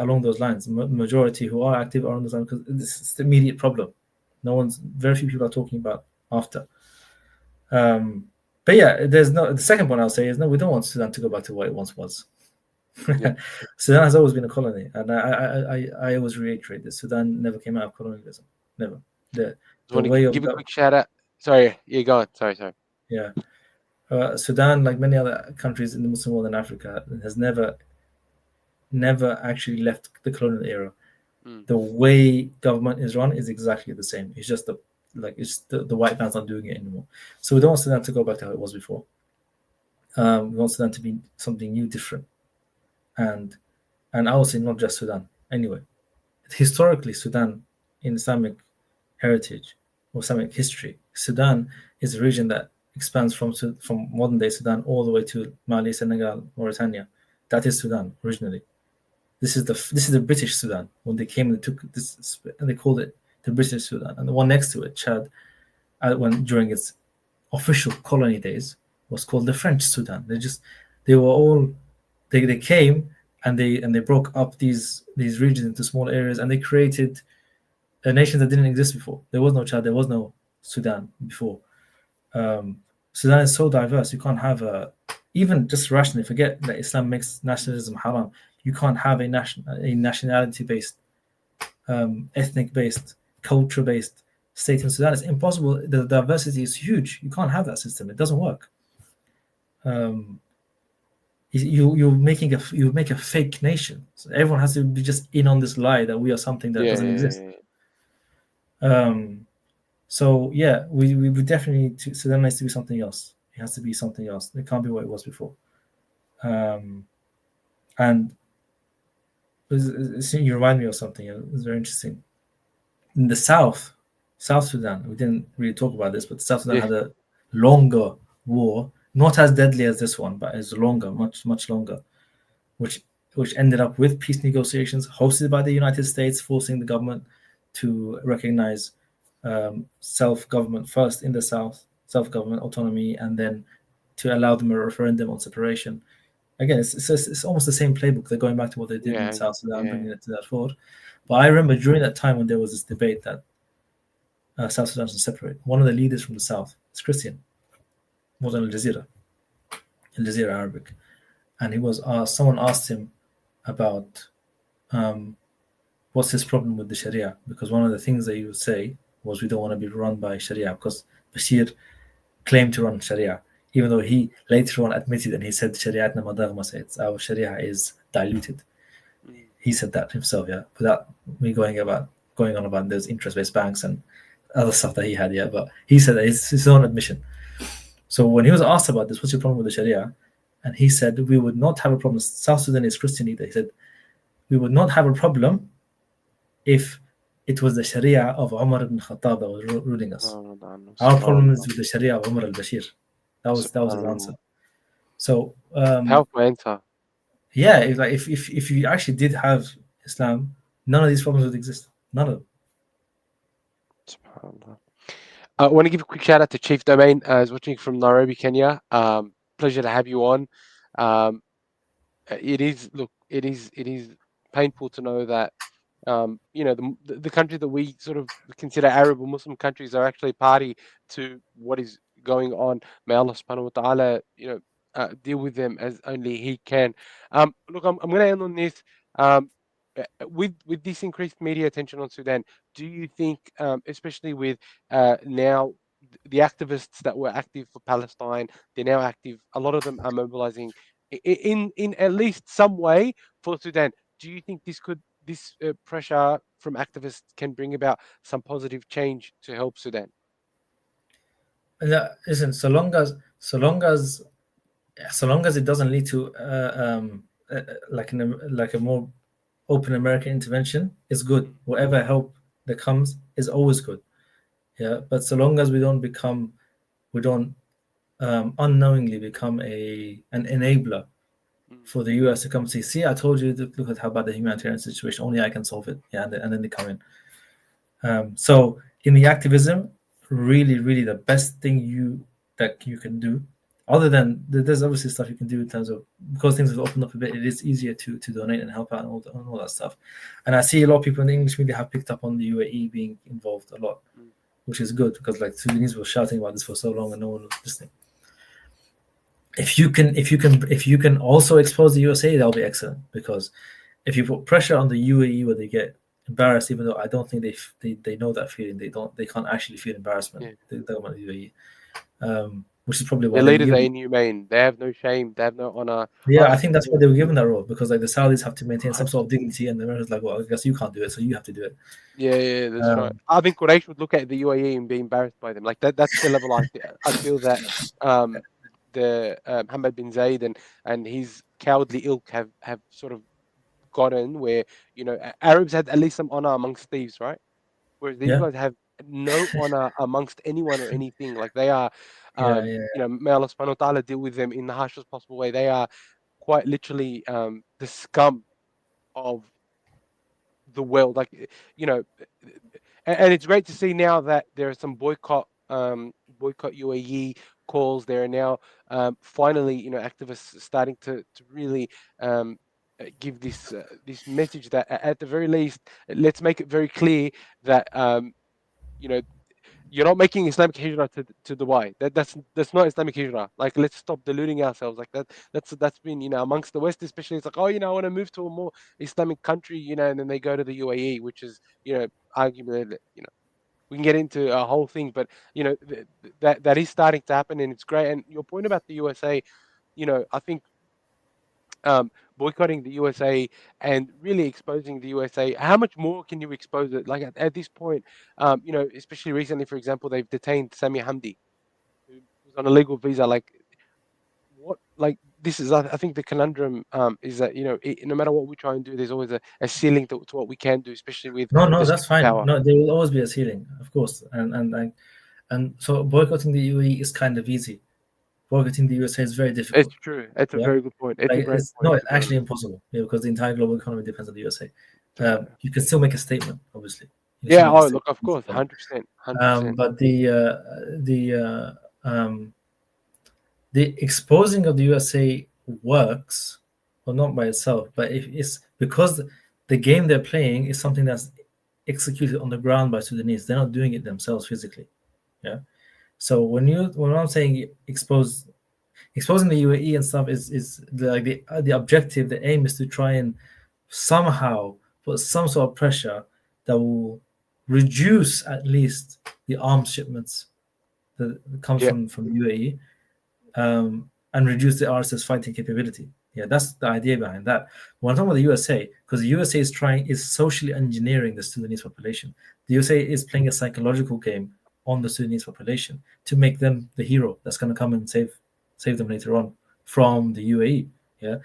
Along those lines, majority who are active are on those lines because this is the immediate problem. Very few people are talking about after. But yeah, the second point I'll say is no, we don't want Sudan to go back to what it once was. Yeah. Sudan has always been a colony, and I always reiterate this: Sudan never came out of colonialism, never. the I want to way of give a quick shout out. Sorry, you go on. Sorry. yeah. Sudan, like many other countries in the Muslim world and Africa, has never actually left the colonial era. Mm. The way government is run is exactly the same. It's just the white man's not doing it anymore. So we don't want Sudan to go back to how it was before. We want Sudan to be something new, different, and I would say not just Sudan. Anyway, historically, Sudan in Islamic heritage or Islamic history, Sudan is a region that expands from modern day Sudan all the way to Mali, Senegal, Mauritania. That is Sudan originally. This is the British Sudan. When they came and took this, and they called it the British Sudan. And the one next to it, Chad, when during its official colony days, was called the French Sudan. They came and they broke up these regions into small areas, and they created a nation that didn't exist before. There was no Chad, there was no Sudan before. Sudan is so diverse. You can't have even just rationally forget that Islam makes nationalism haram. You can't have a nationality-based, ethnic-based, culture-based state in Sudan. It's impossible. The diversity is huge. You can't have that system. It doesn't work. You make a fake nation. So everyone has to be just in on this lie that we are something that doesn't exist. So yeah, we definitely need to. Sudan needs to be something else. It has to be something else. It can't be what it was before. And you remind me of something. It's very interesting. In the South Sudan, we didn't really talk about this, but South Sudan had a longer war, not as deadly as this one, but as longer, much longer, which ended up with peace negotiations hosted by the United States, forcing the government to recognize self-government first in the South, self-government autonomy, and then to allow them a referendum on separation. Again, it's almost the same playbook. They're going back to what they did in South Sudan, bringing it to that forward. But I remember during that time when there was this debate that South Sudan should separate, one of the leaders from the South is Christian, was on Al Jazeera Arabic, and he was someone asked him about what's his problem with the Sharia, because one of the things that he would say was we don't want to be run by Sharia, because Bashir claimed to run Sharia, even though he later on admitted and he said Sharia our Sharia is diluted. He said that himself, without me going on about those interest-based banks and other stuff that he had, but he said that it's his own admission. So when he was asked about this, what's your problem with the Sharia? And he said, we would not have a problem. South Sudan is Christian leader. He said, we would not have a problem if it was the Sharia of Umar ibn Khattab that was ruling us. Our problem is with the Sharia of Umar al-Bashir. That was his answer. So help my answer. Yeah, if you actually did have Islam, none of these problems would exist. None of them. I want to give a quick shout out to Chief Domain. I was watching from Nairobi, Kenya. Pleasure to have you on. It is painful to know that the country that we sort of consider Arab or Muslim countries are actually party to what is going on. May Allah subhanahu wa ta'ala, deal with them as only He can. Look, I'm going to end on this. With this increased media attention on Sudan, do you think, especially with now the activists that were active for Palestine, they're now active, a lot of them are mobilizing in at least some way for Sudan. Do you think this pressure from activists can bring about some positive change to help Sudan? Listen, so long as it doesn't lead to like a more open American intervention, is good. Whatever help that comes is always good. But so long as we don't unknowingly become an enabler for the US to come say, see, I told you, look at how bad the humanitarian situation, only I can solve it. And then they come in. So in the activism, really, really the best thing that you can do, other than there's obviously stuff you can do in terms of, because things have opened up a bit, it is easier to donate and help out and all that stuff. And I see a lot of people in the English media have picked up on the UAE being involved a lot, which is good, because like Sudanese were shouting about this for so long and no one was listening. If you can also expose the USA, that'll be excellent, because if you put pressure on the UAE where they get embarrassed, even though I don't think they know that feeling. They can't actually feel embarrassment. Yeah. The government of the UAE, which is probably why Their they were leaders are given. inhumane. They have no shame. They have no honor. Yeah, I I think think it's that's why they were given that role, because like the Saudis have to maintain some 100%. sort of dignity, and the Americans like, well, I guess you can't do it, so you have to do it. Yeah, yeah, that's right. Um, I think Quraysh would look at the UAE and be embarrassed by them. Like that's the level I feel that um the Hamad bin Zayed and his cowardly ilk have sort of gotten where, Arabs had at least some honor amongst thieves, right? Whereas these yeah, guys have no honor amongst anyone or anything. Like they are, yeah, yeah, may Allah subhanahu wa ta'ala deal with them in the harshest possible way. They are quite literally the scum of the world. Like, you know, and it's great to see now that there are some boycott UAE calls. There are now finally, activists starting to really give this message that at the very least, let's make it very clear that you know you're not making Islamic hijrah to Dubai. That's not Islamic hijrah. Like, let's stop deluding ourselves. Like that's been, amongst the West especially. It's like, oh, I want to move to a more Islamic country, and then they go to the UAE, which is, arguably, we can get into a whole thing, but that is starting to happen, and it's great. And your point about the USA, I think boycotting the USA and really exposing the USA. How much more can you expose it? Like at this point, especially recently, for example, they've detained Sami Hamdi, who was on a legal visa. Like what? Like this is, I think, the conundrum is that, no matter what we try and do, there's always a ceiling to what we can do, especially with no, no, the that's fine. superpower. No, there will always be a ceiling, of course, and so boycotting the UAE is kind of easy. Boycotting the USA is very It's difficult. true. It's a Yeah, very good point. It's a like great it's point, no, to it's be actually honest. impossible. Yeah, because the entire global economy depends on the USA. Yeah. You can still make a statement, obviously. You can still Yeah. make a Oh, look, statement. of course, 100%, 100%. But the exposing of the USA works, well, not by itself, but if it's because the game they're playing is something that's executed on the ground by Sudanese. They're not doing it themselves physically. Yeah. So when I'm saying exposing the UAE and stuff is the objective, the aim is to try and somehow put some sort of pressure that will reduce at least the arms shipments that comes Yeah. from the UAE, and reduce the RSS fighting capability. Yeah, that's the idea behind that. When I'm talking about the USA, because the USA is socially engineering the Sudanese population. The USA is playing a psychological game on the Sudanese population to make them the hero that's going to come and save them later on from the UAE. Yeah,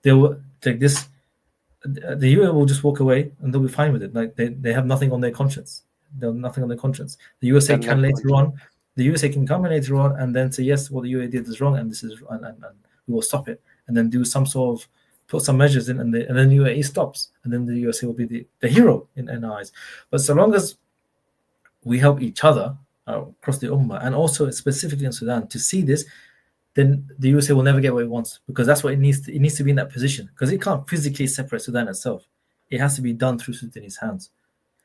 they will take this. The UAE will just walk away and they'll be fine with it. Like they have nothing on their conscience. They have nothing on their conscience. The USA Got can enough later conscience. on, the USA can come in later on and then say, yes, what the UAE did is wrong, and this is and we will stop it, and then do some sort of put some measures in, and then UAE stops, and then the USA will be the hero in our eyes. But so long as we help each other across the Ummah, and also specifically in Sudan, to see this, then the USA will never get what it wants, because that's what it needs. It needs to be in that position, because it can't physically separate Sudan itself. It has to be done through Sudanese hands.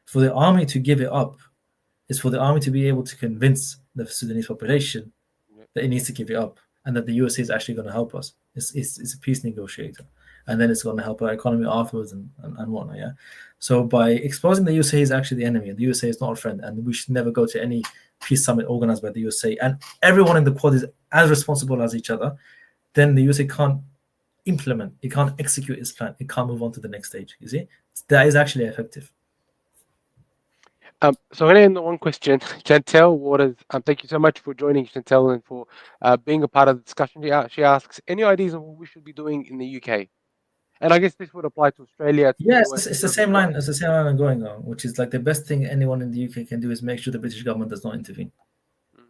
For the army to give it up is for the army to be able to convince the Sudanese population Yeah. that it needs to give it up, and that the USA is actually going to help us. It's a peace negotiator, and then it's going to help our economy afterwards and whatnot. Yeah. So by exposing the USA is actually the enemy, and the USA is not a friend, and we should never go to any peace summit organized by the USA, and everyone in the Quad is as responsible as each other. Then the USA can't implement, it can't execute its plan, it can't move on to the next stage. You see, that is actually effective. So I'm going to end on one question. Chantel Waters, thank you so much for joining, Chantel, and for being a part of the discussion. She asks, any ideas on what we should be doing in the UK? And I guess this would apply to Australia, to the Yeah, US, it's and the Europe as same well. line. It's the same line I'm going on, which is like the best thing anyone in the UK can do is make sure the British government does not intervene. Mm.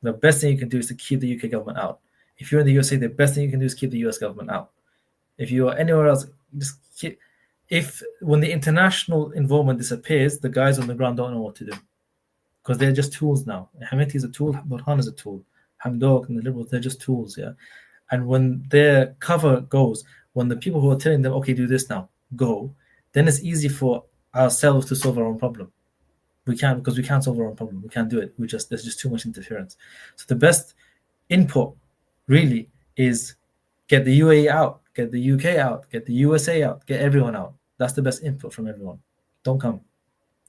The best thing you can do is to keep the UK government out. If you're in the USA, the best thing you can do is keep the US government out. If you are anywhere else, just keep. If when the international involvement disappears, the guys on the ground don't know what to do, because they're just tools now. Hemedti is a tool, Burhan is a tool, Hamdok and the Liberals, they're just tools, yeah. And when their cover goes, when the people who are telling them, okay, do this now, go, then it's easy for ourselves to solve our own problem. We can't, because we can't solve our own problem. We can't do it. There's just too much interference. So the best input really is get the UAE out, get the UK out, get the USA out, get everyone out. That's the best input from everyone. don't come.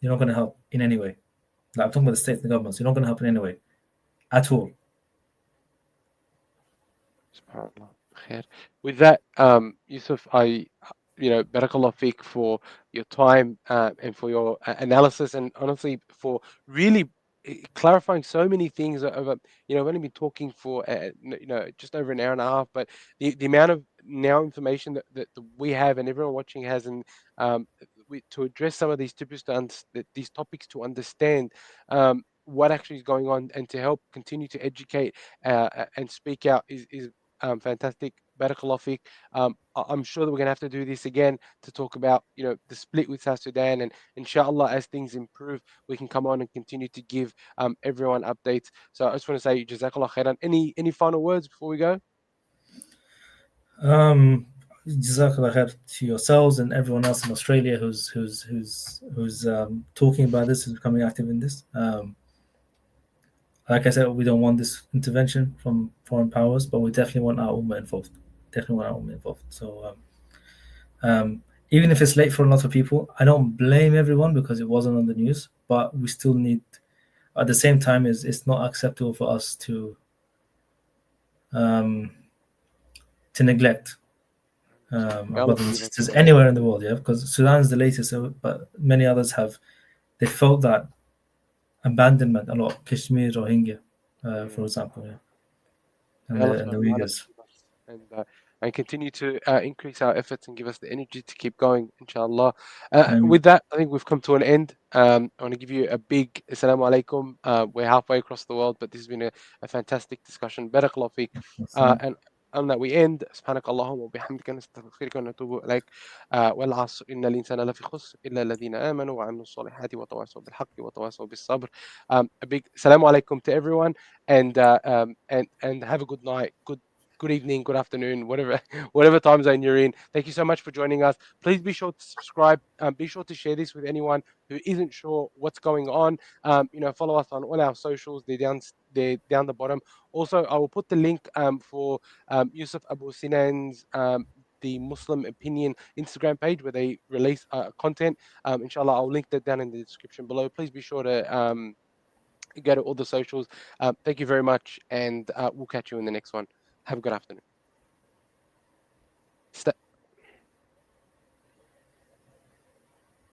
You're not going to help in any way. Like, I'm talking about the states and the governments. You're not going to help in any way at all. SubhanAllah. Khair. With that, Yusuf, Barakallah Feek for your time and for your analysis, and honestly for really clarifying so many things over. I've only been talking for just over an hour and a half, but the amount of now information that we have and everyone watching has, and to address some of these topics these topics to understand what actually is going on and to help continue to educate and speak out is fantastic. Barakallah Feek. I'm sure that we're going to have to do this again to talk about, the split with South Sudan, and inshallah, as things improve, we can come on and continue to give everyone updates. So I just want to say, Jazakallah khairan. Any final words before we go? Jazakallah khair to yourselves and everyone else in Australia who's talking about this, who's becoming active in this. Like I said, we don't want this intervention from foreign powers, but we definitely want our Ummah involved. So even if it's late for a lot of people, I don't blame everyone because it wasn't on the news, but we still need, at the same time, it's not acceptable for us to neglect our brothers and sisters anywhere in the world, because Sudan is the latest, but many others they felt that abandonment a lot. Kashmir, Rohingya, for example, and the Uyghurs. And continue to increase our efforts and give us the energy to keep going, inshallah. With that, I think we've come to an end. I want to give you a big assalamu alaikum. We're halfway across the world, but this has been a fantastic discussion. Barakallah feek. And on that we end. سبحانك اللهم وبحمدك نستغفرك ونتوب إليك والعصر إن الإنسان لفي خسر إلا الذين آمنوا وعملوا الصالحات وتواصوا بالحق وتواصوا بالصبر. A big assalamu alaikum to everyone, and have a good night, good evening, good afternoon, whatever time zone you're in. Thank you so much for joining us. Please be sure to subscribe. Be sure to share this with anyone who isn't sure what's going on. Follow us on all our socials. They're down the bottom. Also, I will put the link for Yusuf Abu Sinan's the Muslim Opinion Instagram page where they release content. Inshallah, I'll link that down in the description below. Please be sure to go to all the socials. Thank you very much, and we'll catch you in the next one. Have a good afternoon.